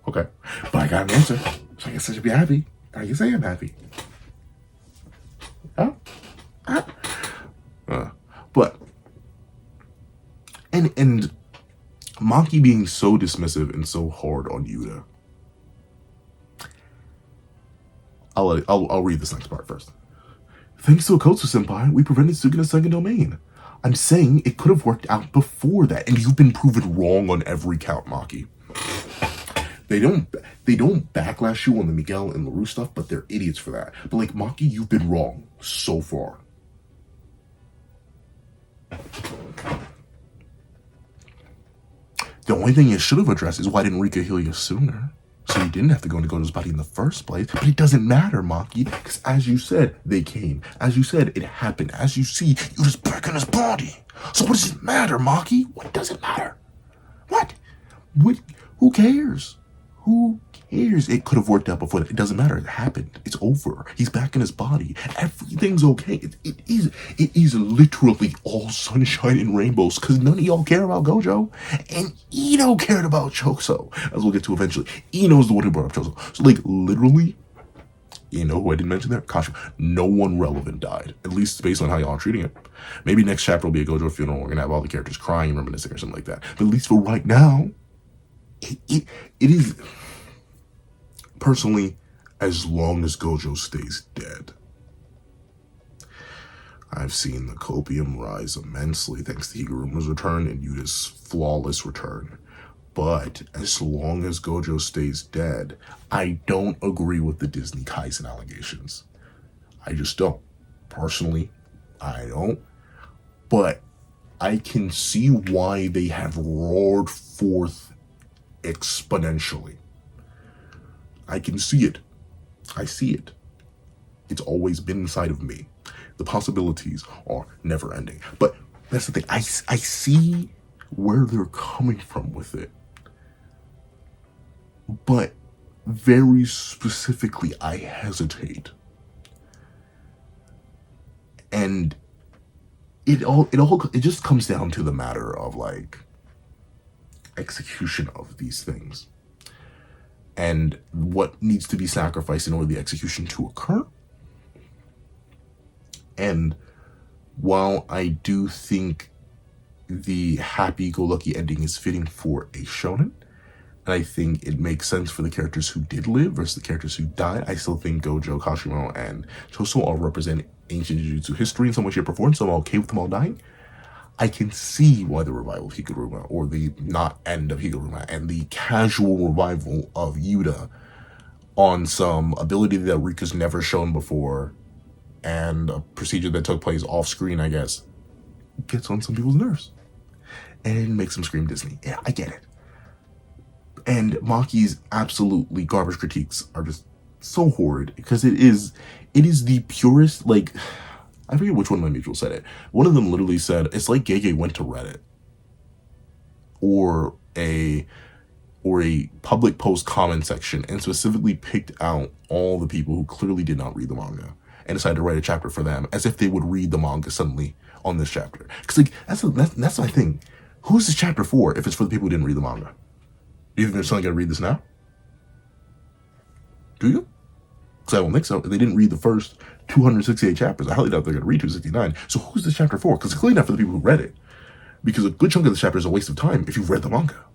Okay. But I got an answer. So I guess I should be happy. I guess I am happy. Huh? But, and Maki being so dismissive and so hard on Yuta. I'll read this next part first. Thanks to Akotsu-senpai, we prevented Suguna's second domain. I'm saying it could have worked out before that, and you've been proven wrong on every count, Maki. They don't backlash you on the Miguel and LaRue stuff, but they're idiots for that. But like, Maki, you've been wrong so far. The only thing you should have addressed is why didn't Rika heal you sooner? So you didn't have to go into Gojo's body in the first place. But it doesn't matter, Maki, because as you said, they came. As you said, it happened. As you see, you just breaking his body. So what does it matter, Maki? What does it matter? What? Who cares? Who cares? It could have worked out before. It doesn't matter. It happened. It's over. He's back in his body. Everything's okay. It is literally all sunshine and rainbows because none of y'all care about Gojo. And Ino cared about Choso, as we'll get to eventually. Ino's the one who brought up Choso. So like, literally, you know who I didn't mention there? Kasha. No one relevant died. At least based on how y'all are treating it. Maybe next chapter will be a Gojo funeral. We're going to have all the characters crying and reminiscing or something like that. But at least for right now, it is, personally, as long as Gojo stays dead. I've seen the copium rise immensely thanks to Higuruma's return and Yuta's flawless return. But as long as Gojo stays dead, I don't agree with the Disney Kaisen allegations. I just don't. Personally, I don't. But I can see why they have roared forth exponentially. I can see it. I see it. It's always been inside of me. The possibilities are never ending. But that's the thing. I see where they're coming from with it. But very specifically, I hesitate. And it just comes down to the matter of like execution of these things and what needs to be sacrificed in order for the execution to occur. And while I do think the happy-go-lucky ending is fitting for a shonen, and I think it makes sense for the characters who did live versus the characters who died, I still think Gojo, Kashimo, and Choso all represent ancient Jujutsu history in some way, shape, or form, so I'm okay with them all dying. I can see why the revival of Higuruma, or the not end of Higuruma, and the casual revival of Yuta on some ability that Rika's never shown before, and a procedure that took place off screen, I guess, gets on some people's nerves. And it makes them scream Disney. Yeah, I get it. And Maki's absolutely garbage critiques are just so horrid, because it is the purest, I forget which one of my mutuals said it. One of them literally said, it's like Gege went to Reddit. or a public post comment section and specifically picked out all the people who clearly did not read the manga and decided to write a chapter for them as if they would read the manga suddenly on this chapter. Because like that's my thing. Who's this chapter for if it's for the people who didn't read the manga? Do you think they're suddenly going to read this now? Do you? Because I don't think so. They didn't read the first 268 chapters. I highly doubt they're going to read 269. So who's this chapter for? Because it's clearly not for the people who read it. Because a good chunk of the chapter is a waste of time if you've read the manga.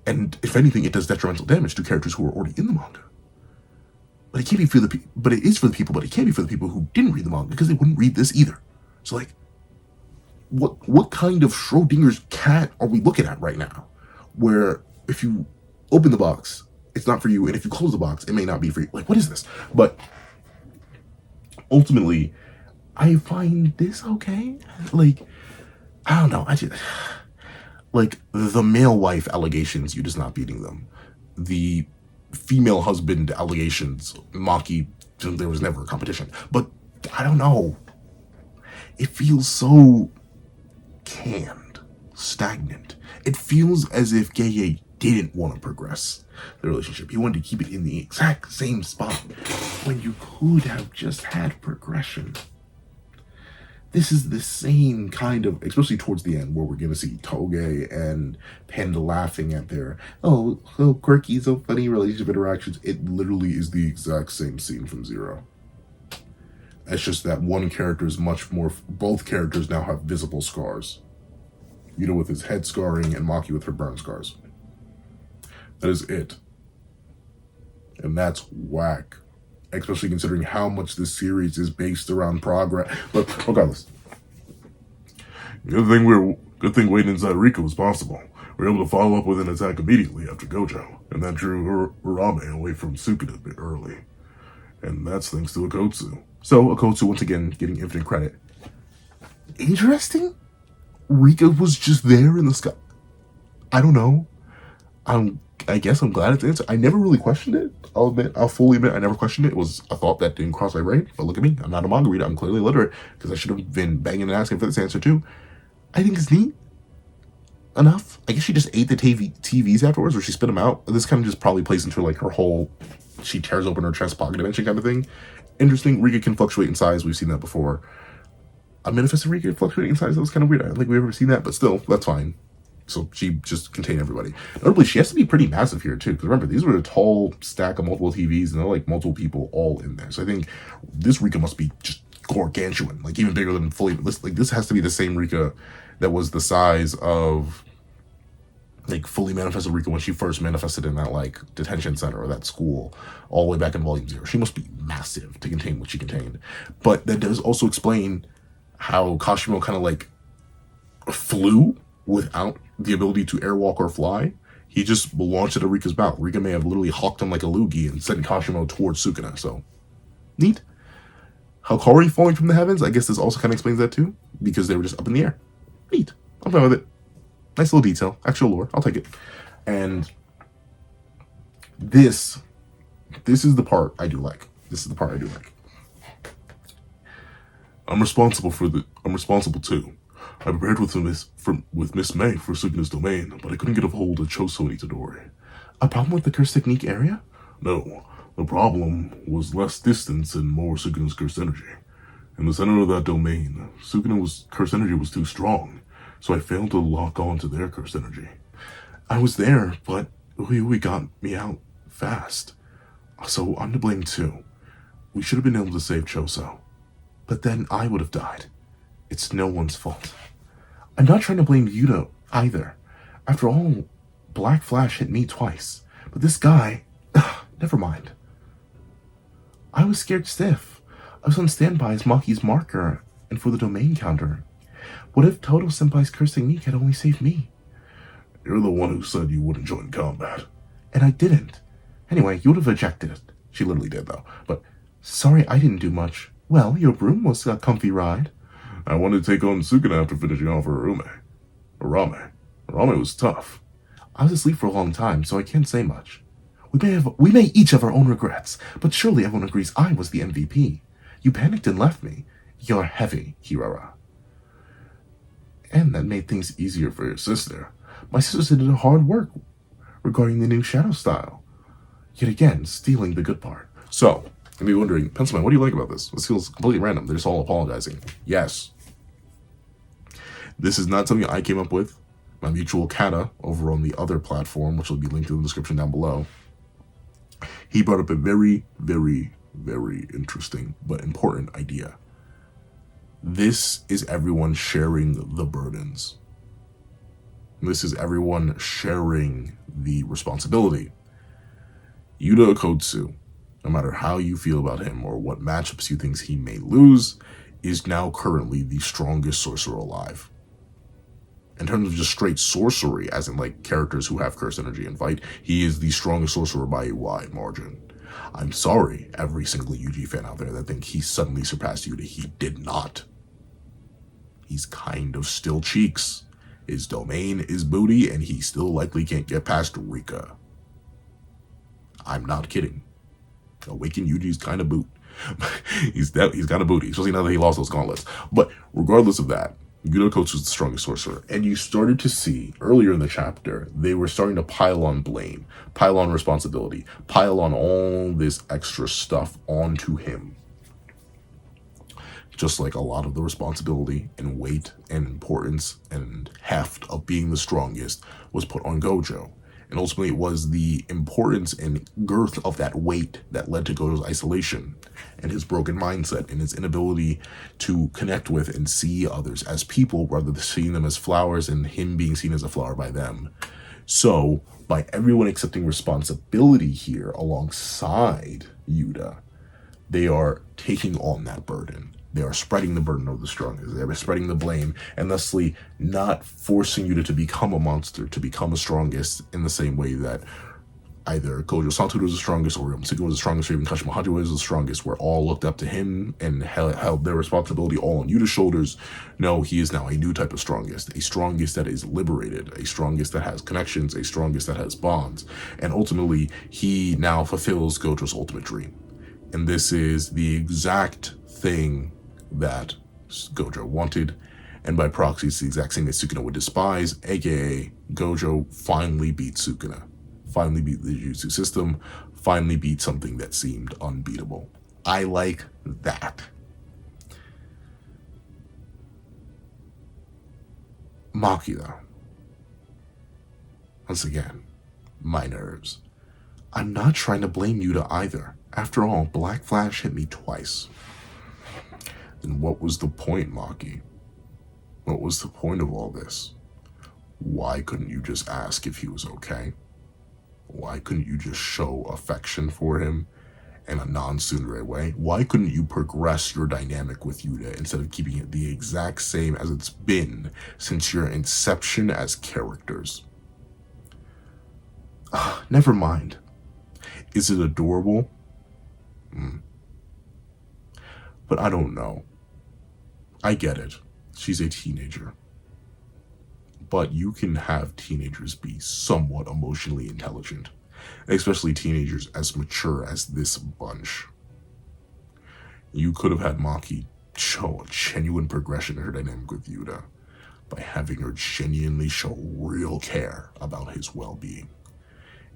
And if anything, it does detrimental damage to characters who are already in the manga. But it can't be for the but it is for the people, but it can't be for the people who didn't read the manga because they wouldn't read this either. So like, what kind of Schrodinger's cat are we looking at right now? Where if you open the box, it's not for you, and if you close the box, it may not be for you. Like, what is this? But ultimately, I find this okay. Like, I don't know. I just like the male wife allegations. You just not beating them. The female husband allegations. Maki, there was never a competition. But I don't know. It feels so canned, stagnant. It feels as if Gege didn't want to progress the relationship. He wanted to keep it in the exact same spot when you could have just had progression. This is the same kind of, especially towards the end, where we're going to see Toge and Panda laughing at their, oh, so quirky, so funny relationship interactions. It literally is the exact same scene from Zero. It's just that one character is much more, both characters now have visible scars. Yuta with his head scarring and Maki with her burn scars. That is it. And that's whack. Especially considering how much this series is based around progress. But regardless. Good thing waiting inside Rika was possible. We were able to follow up with an attack immediately after Gojo. And that drew Urame away from Sukuna a bit early. And that's thanks to Akotsu. So Akotsu once again getting infinite credit. Interesting? Rika was just there in the sky. I don't know. I guess I'm glad it's answered. I never really questioned it. I'll fully admit I never questioned it. It was a thought that didn't cross my brain. But look at me. I'm not a manga reader. I'm clearly illiterate because I should have been banging and asking for this answer too. I think it's neat enough. I guess she just ate the TVs afterwards, or she spit them out. This kind of just probably plays into like her whole, she tears open her chest pocket dimension kind of thing. Interesting. Rika can fluctuate in size. We've seen that before. A manifested Rika fluctuating in size. That was kind of weird. I don't think we've ever seen that, but still, that's fine. So she just contained everybody. Notably, she has to be pretty massive here too. Because remember, these were a tall stack of multiple TVs, and they're like multiple people all in there. So I think this Rika must be just gargantuan, like even bigger than fully. Like this has to be the same Rika that was the size of like fully manifested Rika when she first manifested in that like detention center or that school all the way back in Volume 0. She must be massive to contain what she contained. But that does also explain how Kashimo kind of like flew without the ability to airwalk or fly. He just launched it at Rika's mouth. Rika may have literally hawked him like a loogie and sent Kashimo towards Sukuna. So, neat. Hakari falling from the heavens, I guess this also kind of explains that too, because they were just up in the air. Neat. I'm fine with it. Nice little detail. Actual lore. I'll take it. And this is the part I do like. This is the part I do like. I'm responsible too. I prepared with Miss May for Sukuna's domain, but I couldn't get a hold of Choso Itadori. A problem with the curse technique area? No. The problem was less distance and more Sukuna's curse energy. In the center of that domain, Sukuna's curse energy was too strong, so I failed to lock on to their curse energy. I was there, but we got me out fast. So I'm to blame too. We should have been able to save Choso. But then I would have died. It's no one's fault. I'm not trying to blame Yuta either. After all, Black Flash hit me twice. But this guy... never mind. I was scared stiff. I was on standby as Maki's marker and for the domain counter. What if Toto Senpai's curse technique had only saved me? You're the one who said you wouldn't join combat. And I didn't. Anyway, you would have ejected it. She literally did, though. But sorry I didn't do much. Well, your broom was a comfy ride. I wanted to take on Sukuna after finishing off Urame. Urame was tough. I was asleep for a long time, so I can't say much. We may each have our own regrets, but surely everyone agrees I was the MVP. You panicked and left me. You're heavy, Hirara. And that made things easier for your sister. My sister did hard work regarding the new shadow style. Yet again, stealing the good part. So, you'll be wondering, Pencilman, what do you like about this? This feels completely random. They're just all apologizing. Yes. This is not something I came up with. My mutual Kata over on the other platform, which will be linked in the description down below, he brought up a very, very, very interesting but important idea. This is everyone sharing the burdens. This is everyone sharing the responsibility. Yuta Okotsu, no matter how you feel about him or what matchups you think he may lose, is now currently the strongest sorcerer alive. In terms of just straight sorcery, as in like characters who have curse energy and fight, he is the strongest sorcerer by a wide margin. I'm sorry, every single Yuji fan out there that think he suddenly surpassed Yuta. He did not. He's kind of still cheeks. His domain is booty, and he still likely can't get past Rika. I'm not kidding. Awakened Yuji's kind of boot. he's got a booty, especially now that he lost those gauntlets. But regardless of that, Yuta Okotsu is the strongest sorcerer. And you started to see, earlier in the chapter, they were starting to pile on blame, pile on responsibility, pile on all this extra stuff onto him. Just like a lot of the responsibility and weight and importance and heft of being the strongest was put on Gojo. And ultimately it was the importance and girth of that weight that led to Gojo's isolation and his broken mindset and his inability to connect with and see others as people rather than seeing them as flowers and him being seen as a flower by them. So by everyone accepting responsibility here alongside Yuta, they are taking on that burden. They are spreading the burden of the strongest. They are spreading the blame and thusly not forcing Yuta to become a monster, to become a strongest in the same way that either Gojo Satoru was the strongest or Ryomasuke was the strongest or even Kashima Haji was the strongest, where all looked up to him and held their responsibility all on Yuta's shoulders. No, he is now a new type of strongest, a strongest that is liberated, a strongest that has connections, a strongest that has bonds. And ultimately, he now fulfills Gojo's ultimate dream. And this is the exact thing that Gojo wanted, and by proxy it's the exact thing that Sukuna would despise, aka Gojo finally beat Sukuna, finally beat the Jujutsu system, finally beat something that seemed unbeatable. I like that. Maki though, once again, my nerves. I'm not trying to blame Yuta either. After all, Black Flash hit me twice. Then what was the point, Maki? What was the point of all this? Why couldn't you just ask if he was okay? Why couldn't you just show affection for him in a non-tsundere way? Why couldn't you progress your dynamic with Yuta instead of keeping it the exact same as it's been since your inception as characters? Never mind. Is it adorable? But I don't know. I get it. She's a teenager. But you can have teenagers be somewhat emotionally intelligent, especially teenagers as mature as this bunch. You could have had Maki show a genuine progression in her dynamic with Yuta by having her genuinely show real care about his well-being.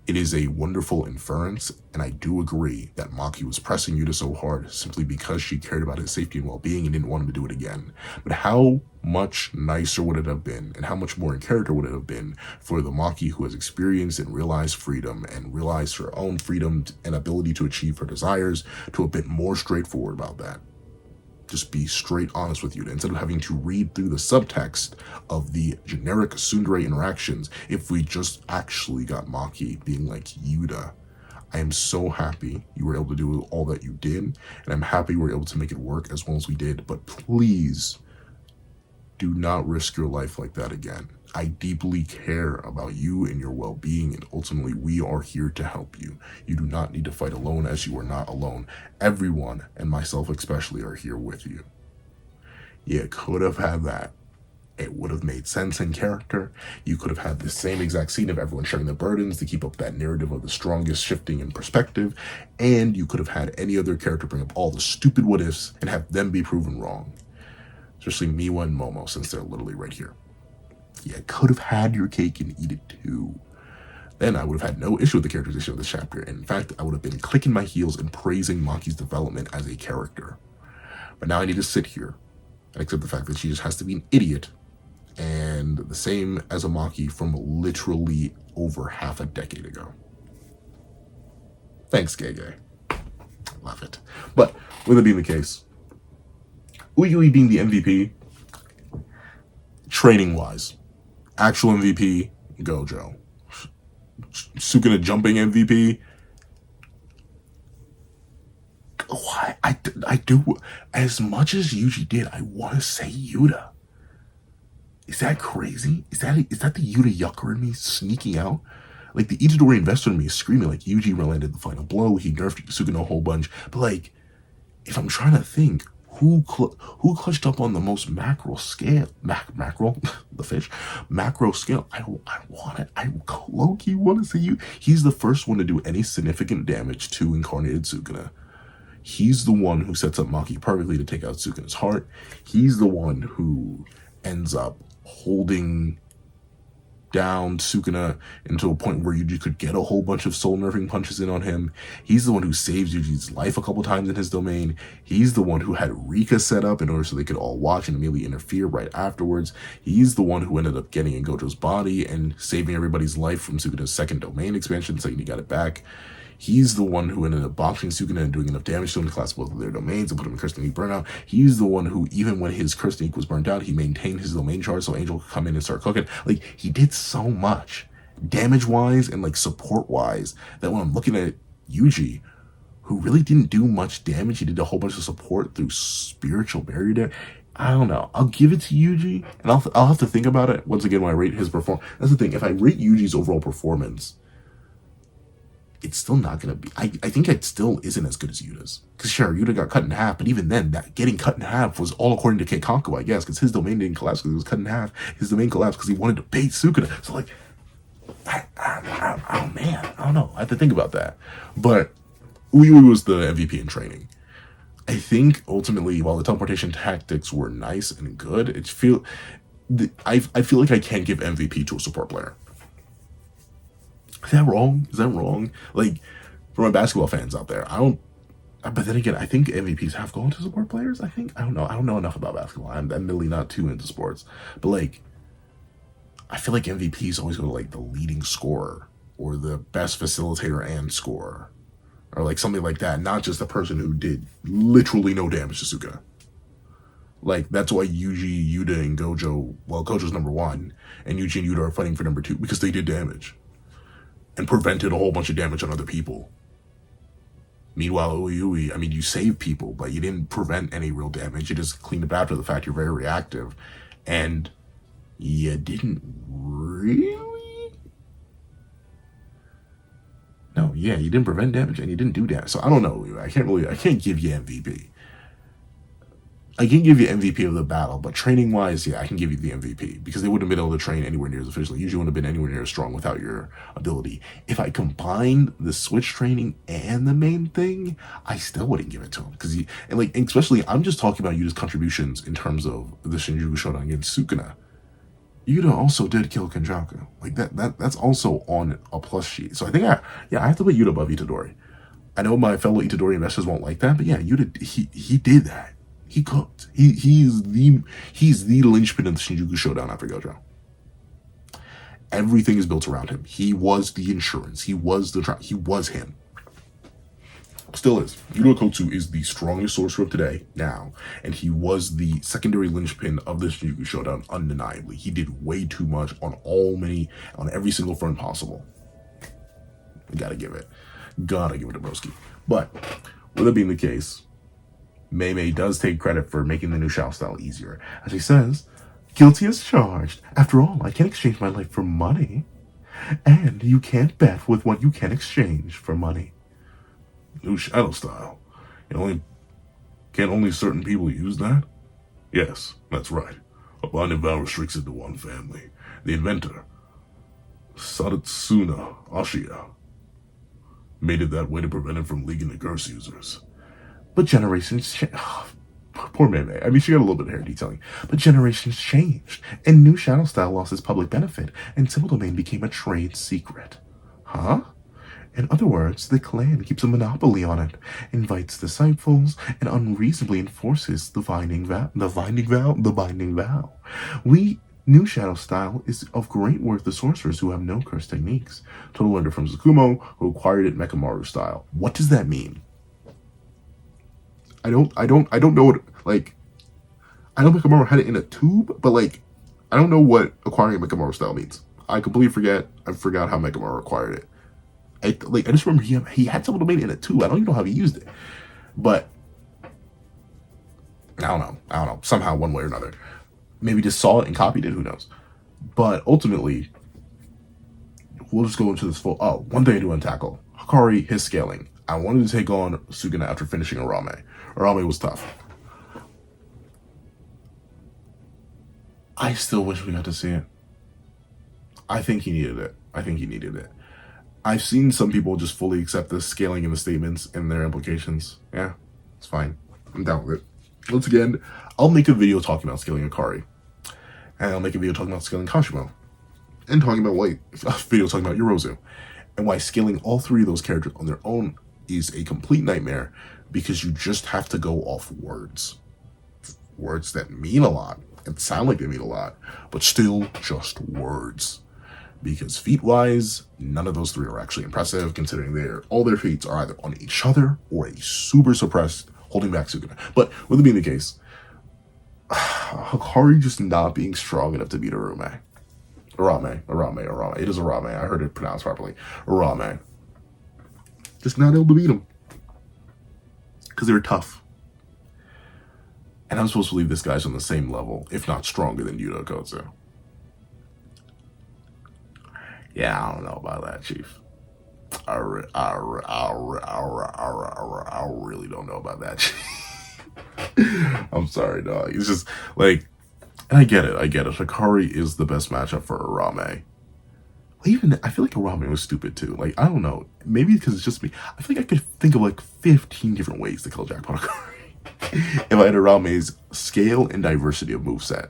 It is a wonderful inference, and I do agree that Maki was pressing Yuta so hard simply because she cared about his safety and well-being and didn't want him to do it again. But how much nicer would it have been, and how much more in character would it have been for the Maki who has experienced and realized freedom and realized her own freedom and ability to achieve her desires to a bit more straightforward about that? Just be straight honest with Yuta instead of having to read through the subtext of the generic tsundere interactions. If we just actually got Maki being like, Yuta, I am so happy you were able to do all that you did, and I'm happy we were able to make it work as well as we did, but please do not risk your life like that again. I deeply care about you and your well-being, and ultimately we are here to help you. You do not need to fight alone, as you are not alone. Everyone, and myself especially, are here with you. You could have had that. It would have made sense in character. You could have had the same exact scene of everyone sharing the burdens to keep up that narrative of the strongest shifting in perspective, and you could have had any other character bring up all the stupid what-ifs and have them be proven wrong. Especially Miwa and Momo, since they're literally right here. You could have had your cake and eat it too. Then I would have had no issue with the characterization of this chapter. And in fact, I would have been clicking my heels and praising Maki's development as a character. But now I need to sit here and accept the fact that she just has to be an idiot. And the same as a Maki from literally over half a decade ago. Thanks, Gay Gay. Love it. But with it being the case, Uyui being the MVP, training-wise, actual MVP, Gojo. Sukuna jumping MVP. Why? I do, as much as Yuji did, I want to say Yuta. Is that crazy? Is that the Yuta yucker in me sneaking out? Like, the Itadori investor in me is screaming like Yuji landed the final blow, he nerfed Sukuna a whole bunch. But like, if I'm trying to think, who clutched up on the most macro scale? Mackerel, the fish, macro scale. I low-key want to say you. He's the first one to do any significant damage to incarnated Sukuna. He's the one who sets up Maki perfectly to take out Sukuna's heart. He's the one who ends up holding down Sukuna into a point where Yuji could get a whole bunch of soul nerfing punches in on him. He's the one who saves Yuji's life a couple times in his domain. He's the one who had Rika set up in order so they could all watch and immediately interfere right afterwards. He's the one who ended up getting in Gojo's body and saving everybody's life from Sukuna's second domain expansion, saying he got it back. He's the one who ended up boxing Sukuna and doing enough damage to him to class both of their domains and put him in Curse Technique burnout. He's the one who, even when his Curse Technique was burned out, he maintained his domain charge so Angel could come in and start cooking. Like, he did so much, damage-wise and, like, support-wise, that when I'm looking at Yuji, who really didn't do much damage, he did a whole bunch of support through spiritual barrier there. I don't know. I'll give it to Yuji, and I'll have to think about it once again when I rate his performance. That's the thing. If I rate Yuji's overall performance, it's still not going to be, I think it still isn't as good as Yuta's. Because sure, Yuta got cut in half, but even then, that getting cut in half was all according to Keikaku, I guess, because his domain didn't collapse because it was cut in half. His domain collapsed because he wanted to bait Sukuna. So, like, oh man, I don't know. I have to think about that. But Uyui was the MVP in training. I think, ultimately, while the teleportation tactics were nice and good, I feel like I can't give MVP to a support player. Is that wrong? Like, for my basketball fans out there, but then again, I think MVPs have gone to support players, I think. I don't know enough about basketball. I'm really not too into sports. But, like, I feel like MVPs always go to, like, the leading scorer or the best facilitator and scorer. Or, like, something like that. Not just the person who did literally no damage to Sukuna. Like, that's why Yuji, Yuta, and Gojo, well, Gojo's number 1, and Yuji and Yuta are fighting for number 2, because they did damage. And prevented a whole bunch of damage on other people. Meanwhile, Uyui, I mean, you saved people, but you didn't prevent any real damage. You just cleaned up after the fact. You're very reactive. And you didn't really? No, yeah, you didn't prevent damage and you didn't do damage. So I don't know. I can't give you MVP. I can't give you MVP of the battle, but training-wise, yeah, I can give you the MVP, because they wouldn't have been able to train anywhere near as efficiently. Usually wouldn't have been anywhere near as strong without your ability. If I combined the switch training and the main thing, I still wouldn't give it to him, because especially, I'm just talking about Yuta's contributions in terms of the Shinjuku Showdown against Sukuna. Yuta also did kill Kenjaku. Like, that's also on a plus sheet. So I think I have to put Yuta above Itadori. I know my fellow Itadori investors won't like that, but yeah, Yuta, he did that. He cooked. He's the linchpin of the Shinjuku Showdown after Gojo. Everything is built around him. He was the insurance. He was him. Still is. Yuta Okkotsu is the strongest sorcerer of today, now, and he was the secondary linchpin of the Shinjuku Showdown, undeniably. He did way too much on every single front possible. Gotta give it to Broski. But, with it being the case, Mei does take credit for making the new Shao style easier. As he says, guilty as charged. After all, I can't exchange my life for money. And you can't bet with what you can exchange for money. New Shadow style. Can't only certain people use that? Yes, that's right. A binding vow restricts it to one family. The inventor, Sadatsuna Ashiya, made it that way to prevent it from leaking to curse users. But generations change. Poor Mei. I mean, she got a little bit of hair detailing. But generations changed, and new shadow style lost its public benefit, and Symbol Domain became a trade secret. Huh? In other words, the clan keeps a monopoly on it, invites disciples, and unreasonably enforces the binding vow. New shadow style is of great worth to sorcerers who have no curse techniques. Total learned from Tsukumo, who acquired it Mekamaru style. What does that mean? I don't know what, like, I know Mekamaru had it in a tube, but, like, I don't know what acquiring Mekamaru style means. I completely forgot how Mekamaru acquired it. I just remember he had someone to make it in a tube. I don't even know how he used it. But, I don't know. Somehow, one way or another. Maybe just saw it and copied it, who knows. But, ultimately, we'll just go into this full, one thing I do want to tackle. Hikari, his scaling. I wanted to take on Suguna after finishing Arame. Arame was tough. I still wish we got to see it. I think he needed it. I've seen some people just fully accept the scaling in the statements and their implications. Yeah, it's fine. I'm down with it. Once again, I'll make a video talking about scaling Hikari. And I'll make a video talking about scaling Kashimo. And talking about a video talking about Yorozu. And why scaling all three of those characters on their own is a complete nightmare, because you just have to go off words. Words that mean a lot and sound like they mean a lot, but still just words. Because feat-wise, none of those three are actually impressive, considering all their feats are either on each other or a super suppressed, holding back Suguna. But with it being the case, Hikari just not being strong enough to beat Arame. Arame. It is Arame. I heard it pronounced properly. Arame. Just not able to beat him. Because they were tough. And I'm supposed to believe this guy's on the same level, if not stronger than Yuta Kotsu. Yeah, I don't know about that, Chief. I really don't know about that, Chief. I'm sorry, dog. It's just, like, and I get it. Hikari is the best matchup for Arame. Even, I feel like Arame was stupid, too. Like, I don't know. Maybe because it's just me. I feel like I could think of, like, 15 different ways to kill Jackpot Hikari. If I had Arame's scale and diversity of moveset.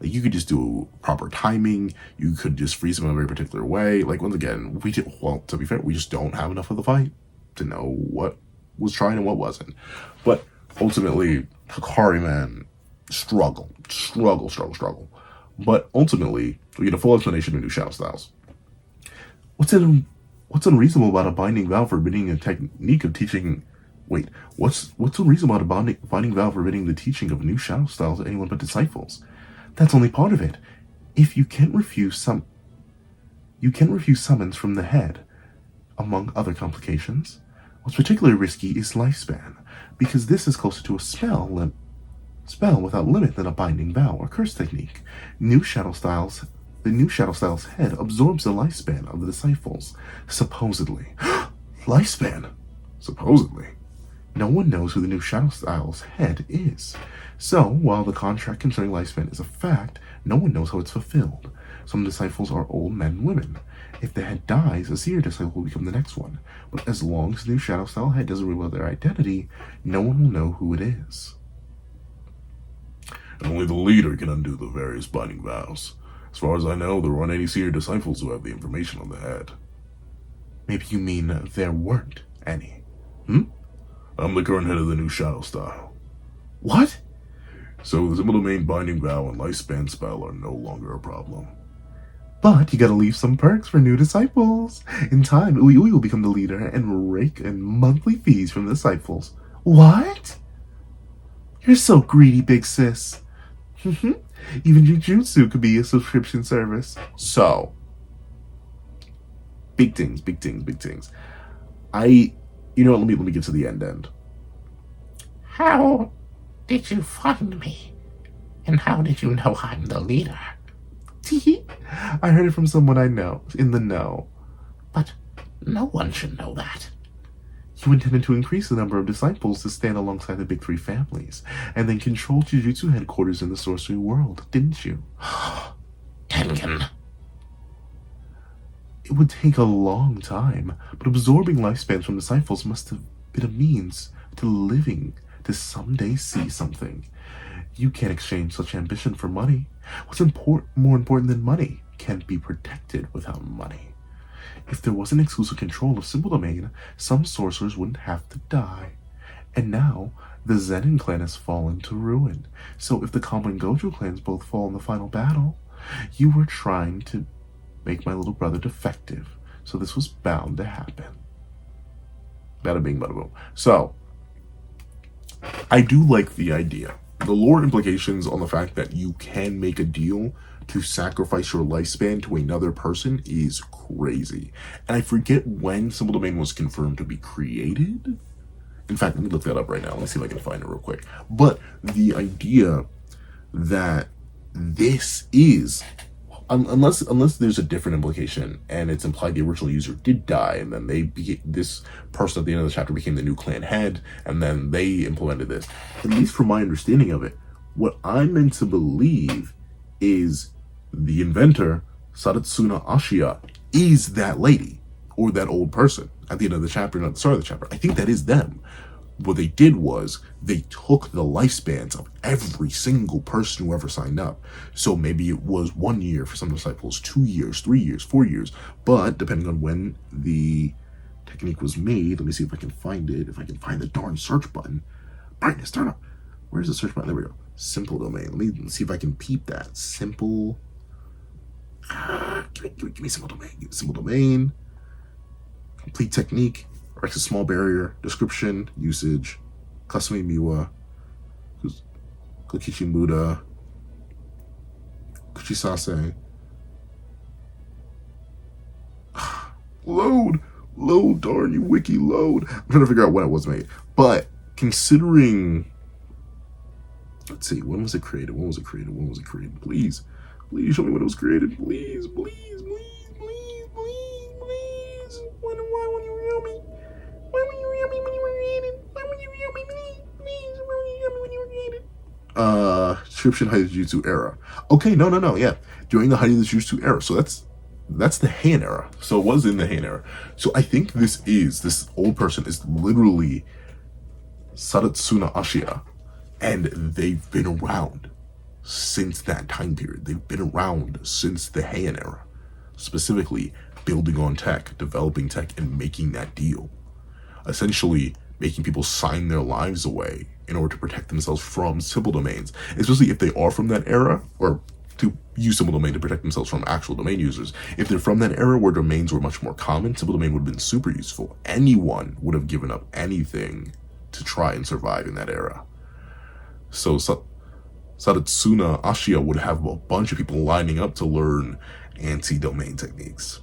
Like, you could just do proper timing. You could just freeze him in a very particular way. Like, once again, to be fair, we just don't have enough of the fight to know what was trying and what wasn't. But ultimately, Hikari, man, struggle. But ultimately, we get a full explanation of new shadow styles. What's unreasonable about a binding vow forbidding a technique of teaching? Wait, what's unreasonable about a binding vow forbidding the teaching of new shadow styles to anyone but disciples? That's only part of it. If you can't refuse summons from the head, among other complications. What's particularly risky is lifespan, because this is closer to a spell without limit than a binding vow or curse technique. The new shadow style's head absorbs the lifespan of the disciples, supposedly. Lifespan? Supposedly. No one knows who the new shadow style's head is. So, while the contract concerning lifespan is a fact, no one knows how it's fulfilled. Some disciples are old men and women. If the head dies, a seer disciple will become the next one. But as long as the new shadow style head doesn't reveal their identity, no one will know who it is. And only the leader can undo the various binding vows. As far as I know, there aren't any seer disciples who have the information on the head. Maybe you mean there weren't any. I'm the current head of the new shadow style. What? So the Symbol Domain binding vow and lifespan spell are no longer a problem. But you gotta leave some perks for new disciples. In time, Ui will become the leader and rake in monthly fees from the disciples. What? You're so greedy, big sis. Even Jujutsu could be a subscription service. So, big things. You know what, let me get to the end. How did you find me? And how did you know I'm the leader? I heard it from someone I know, in the know. But no one should know that. You intended to increase the number of disciples to stand alongside the big three families, and then control Jujutsu headquarters in the sorcery world, didn't you? Tengen. It would take a long time, but absorbing lifespans from disciples must have been a means to to someday see something. You can't exchange such ambition for money. What's more important than money can't be protected without money. If there wasn't exclusive control of Simple Domain, some sorcerers wouldn't have to die. And now, the Zenin clan has fallen to ruin. So if the Kama and Gojo clans both fall in the final battle, you were trying to make my little brother defective. So this was bound to happen. Bada bing, bada boom. So, I do like the idea. The lore implications on the fact that you can make a deal to sacrifice your lifespan to another person is crazy. And I forget when Simple Domain was confirmed to be created. In fact, let me look that up right now. Let's see if I can find it real quick. But the idea that this is, unless there's a different implication and it's implied the original user did die and then this person at the end of the chapter became the new clan head and then they implemented this. At least from my understanding of it, what I'm meant to believe is the inventor, Sadatsuna Ashiya, is that lady or that old person at the end of the chapter and at the start of the chapter. I think that is them. What they did was they took the lifespans of every single person who ever signed up. So maybe it was 1 year for some disciples, 2 years, 3 years, 4 years. But depending on when the technique was made, let me see if I can find it. If I can find the darn search button. Brightness, turn up. Where's the search button? There we go. Simple Domain. Let me see if I can peep that. Simple. Give me Simple Domain. Give me Simple Domain. Complete technique. Erects a small barrier. Description. Usage. Kasumi Miwa. Kokichi Muda. Kuchisase. Load, darn you, wiki, load. I'm trying to figure out when it was made. But considering, let's see, when was it created? Please show me when it was created. Please. Why won't you real me? Why won't you real me when you were created? Why won't you real me, please? Why won't you real me when you were created? Description, height of the Jujutsu era. Okay, no, yeah. During the height of the Jujutsu era. So that's the Heian era. So it was in the Heian era. So I think this old person is literally Sadatsuna Ashiya. And they've been around since that time period. They've been around since the Heian era. Specifically, building on tech, developing tech, and making that deal. Essentially, making people sign their lives away in order to protect themselves from Simple Domains. Especially if they are from that era, or to use Simple Domain to protect themselves from actual domain users. If they're from that era where domains were much more common, Simple Domain would have been super useful. Anyone would have given up anything to try and survive in that era. So Sadatsuna Ashiya would have a bunch of people lining up to learn anti-domain techniques.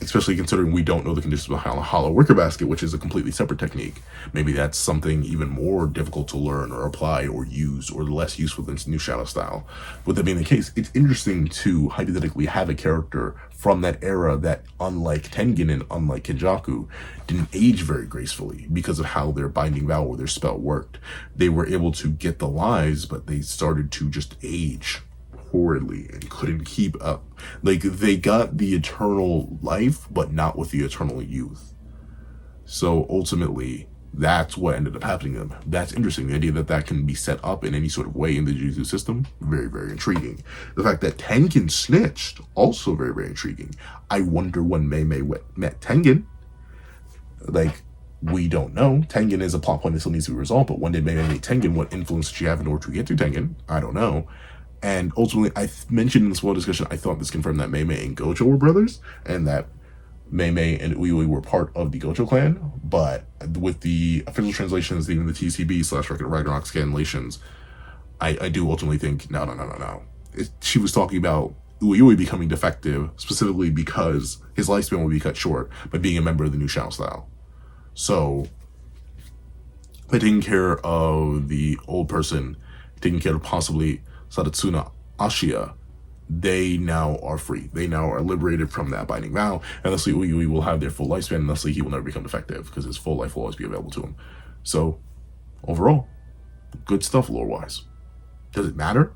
Especially considering we don't know the conditions behind a hollow wicker basket, which is a completely separate technique. Maybe that's something even more difficult to learn or apply or use, or less useful than new shadow style. With that being the case, it's interesting to hypothetically have a character from that era that, unlike Tengen and unlike Kenjaku, didn't age very gracefully because of how their binding vow or their spell worked. They were able to get the lives, but they started to just age horridly and couldn't keep up. Like, they got the eternal life, but not with the eternal youth. So ultimately, that's what ended up happening to them. That's interesting. The idea that can be set up in any sort of way in the Jujutsu system, very, very intriguing. The fact that Tengen snitched, also very, very intriguing. I wonder when Mei met Tengen. Like, we don't know. Tengen is a plot point that still needs to be resolved, but when did Mei meet Tengen? What influence did she have in order to get to Tengen? I don't know. And ultimately, I mentioned in this whole discussion, I thought this confirmed that Mei and Gojo were brothers, and that Mei and Uiui were part of the Gojo clan. But with the official translations, even the TCB / Ragnarok scanlations, I do ultimately think, no. She was talking about Uiui becoming defective, specifically because his lifespan would be cut short by being a member of the new Shadow style. So, by taking care of the old person, taking care of possibly Sadatsuna Ashiya, they now are free. They now are liberated from that binding vow, and thusly Uiui will have their full lifespan, and thusly he will never become defective, because his full life will always be available to him. So, overall, good stuff lore-wise. Does it matter?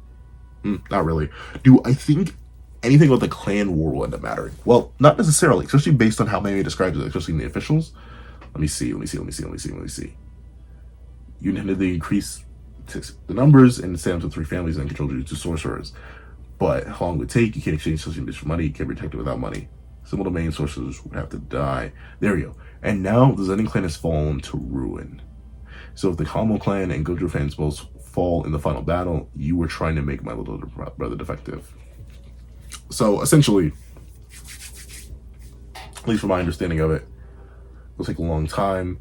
Not really. Do I think anything about the clan war will end up mattering? Well, not necessarily, especially based on how Mei describes it, especially in the officials. Let me see. You intended to increase the numbers and send them to 3 families and control Jujutsu sorcerers. But how long would it take? You can't exchange such image for money. You can't protect it without money. Some of the main sorcerers would have to die. There we go. And now the Zenin clan has fallen to ruin. So if the Kamo clan and Gojo fans both fall in the final battle, you were trying to make my little brother defective. So essentially, at least from my understanding of it, it'll take a long time,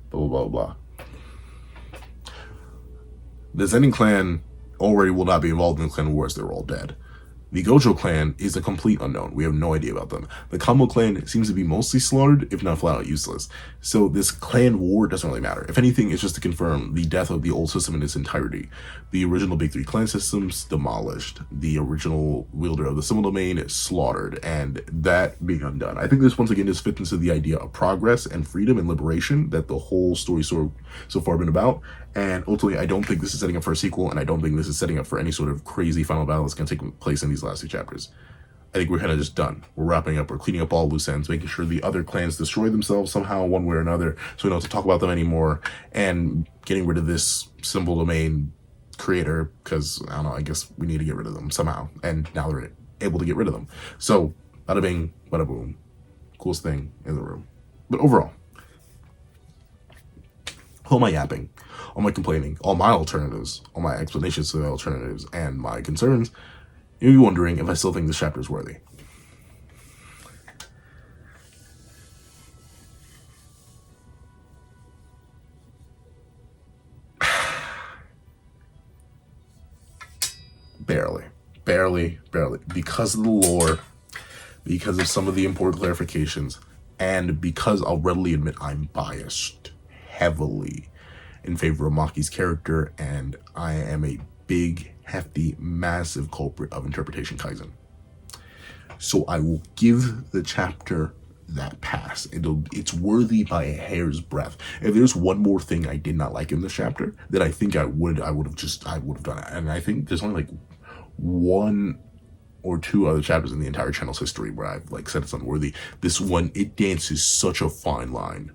blah, blah, blah, blah. The Zenin clan already will not be involved in the clan wars. They're all dead. The Gojo clan is a complete unknown. We have no idea about them. The Kamo clan seems to be mostly slaughtered, if not flat out useless. So this clan war doesn't really matter. If anything, it's just to confirm the death of the old system in its entirety. The original Big 3 clan systems demolished. The original wielder of the civil domain slaughtered, and that being undone. I think this once again just fits into the idea of progress and freedom and liberation that the whole story so far been about. And ultimately, I don't think this is setting up for a sequel, and I don't think this is setting up for any sort of crazy final battle that's going to take place in these last 2 chapters. I think we're kind of just done. We're wrapping up. We're cleaning up all loose ends, making sure the other clans destroy themselves somehow, one way or another, so we don't have to talk about them anymore, and getting rid of this symbol domain creator, because, I don't know, I guess we need to get rid of them somehow, and now they're able to get rid of them. So, bada bing, bada boom. Coolest thing in the room. But overall, all my yapping, all my complaining, all my alternatives, all my explanations to the alternatives, and my concerns, you'll be wondering if I still think this chapter is worthy. Barely. Because of the lore, because of some of the important clarifications, and because I'll readily admit I'm biased heavily in favor of Maki's character, and I am a big, hefty, massive culprit of Interpretation Kaisen. So I will give the chapter that pass. It's worthy by a hair's breadth. If there's one more thing I did not like in this chapter, that I think I would have done it. And I think there's only like 1 or 2 other chapters in the entire channel's history where I've said it's unworthy. This one, it dances such a fine line.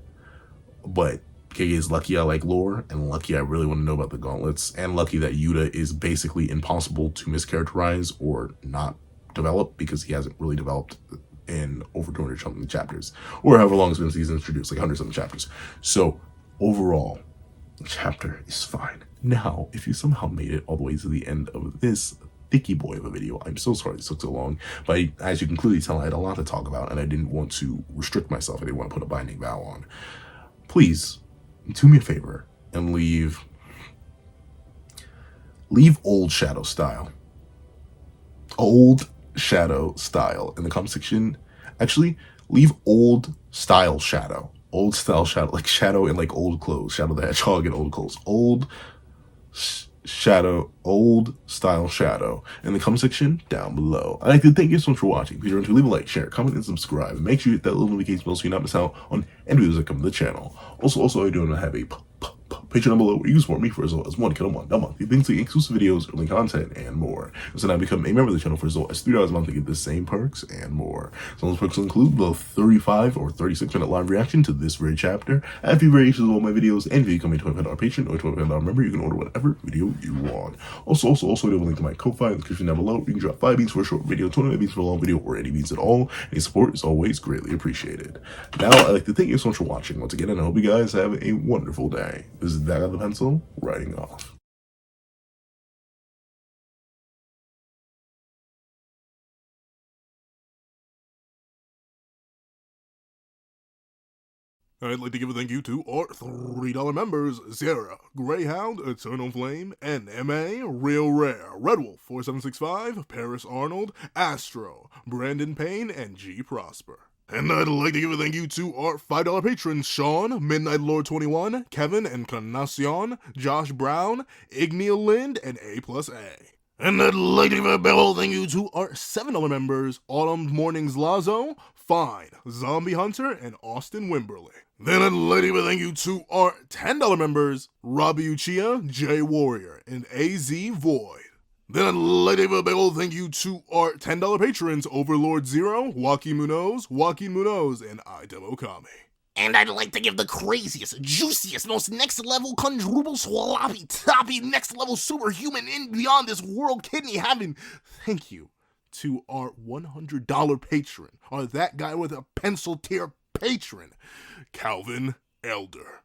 But KK is lucky I like lore, and lucky I really want to know about the gauntlets, and lucky that Yuta is basically impossible to mischaracterize or not develop, because he hasn't really developed in over 200 something chapters, or however long it's been since he's introduced, like 100 something chapters. So overall, the chapter is fine. Now, if you somehow made it all the way to the end of this thicky boy of a video, I'm so sorry this took so long, but as you can clearly tell, I had a lot to talk about, and I didn't want to restrict myself. I didn't want to put a binding vow on. Please do me a favor and leave old Shadow style in the comment section. Actually, leave old style Shadow, like Shadow in like old clothes, Shadow the Hedgehog in old clothes, old style Shadow in the comment section down below. I'd like to thank you so much for watching. Please remember to leave a like, share, comment, and subscribe. And make sure you hit that little notification bell so you not miss out on any videos that come to the channel. Also, I do have a Patreon down below where you can support me for as low as $1 a month. Things like exclusive videos, early content, and more. So now become a member of the channel for as low as $3 a month to get the same perks and more. Some of those perks will include both 35 or 36-minute live reaction to this very chapter, a few variations of all my videos, and if you become a $25 patron or $25 member, you can order whatever video you want. Also, I do have a link to my Ko-Fi in the description down below. You can drop 5 beats for a short video, 29 beats for a long video, or any beats at all. Any support is always greatly appreciated. Now, I'd like to thank you so much for watching once again, and I hope you guys have a wonderful day. This is That on the Pencil, writing off. I'd like to give a thank you to our $3 members: Sierra, Greyhound, Eternal Flame, NMA, Real Rare, Red Wolf 4765, Paris Arnold, Astro, Brandon Payne, and G Prosper. And I'd like to give a thank you to our $5 patrons: Sean, Midnight Lord 21, Kevin, Encarnacion, Josh Brown, Igneal Lind, and A+A. And I'd like to give a big ol' thank you to our $7 members: Autumn Mornings Lazo, Fine, Zombie Hunter, and Austin Wimberly. Then I'd like to give a thank you to our $10 members: Robbie Uchiha, Jay Warrior, and AZ Void. Then I'd like to give a big ol' thank you to our $10 patrons: Overlord Zero, Joaquin Munoz, and Idem Okami. And I'd like to give the craziest, juiciest, most next-level, quadruple, swalloppy, toppy, next-level superhuman in beyond this world kidney having thank you to our $100 patron, or that guy with a pencil tier patron, Calvin Elder.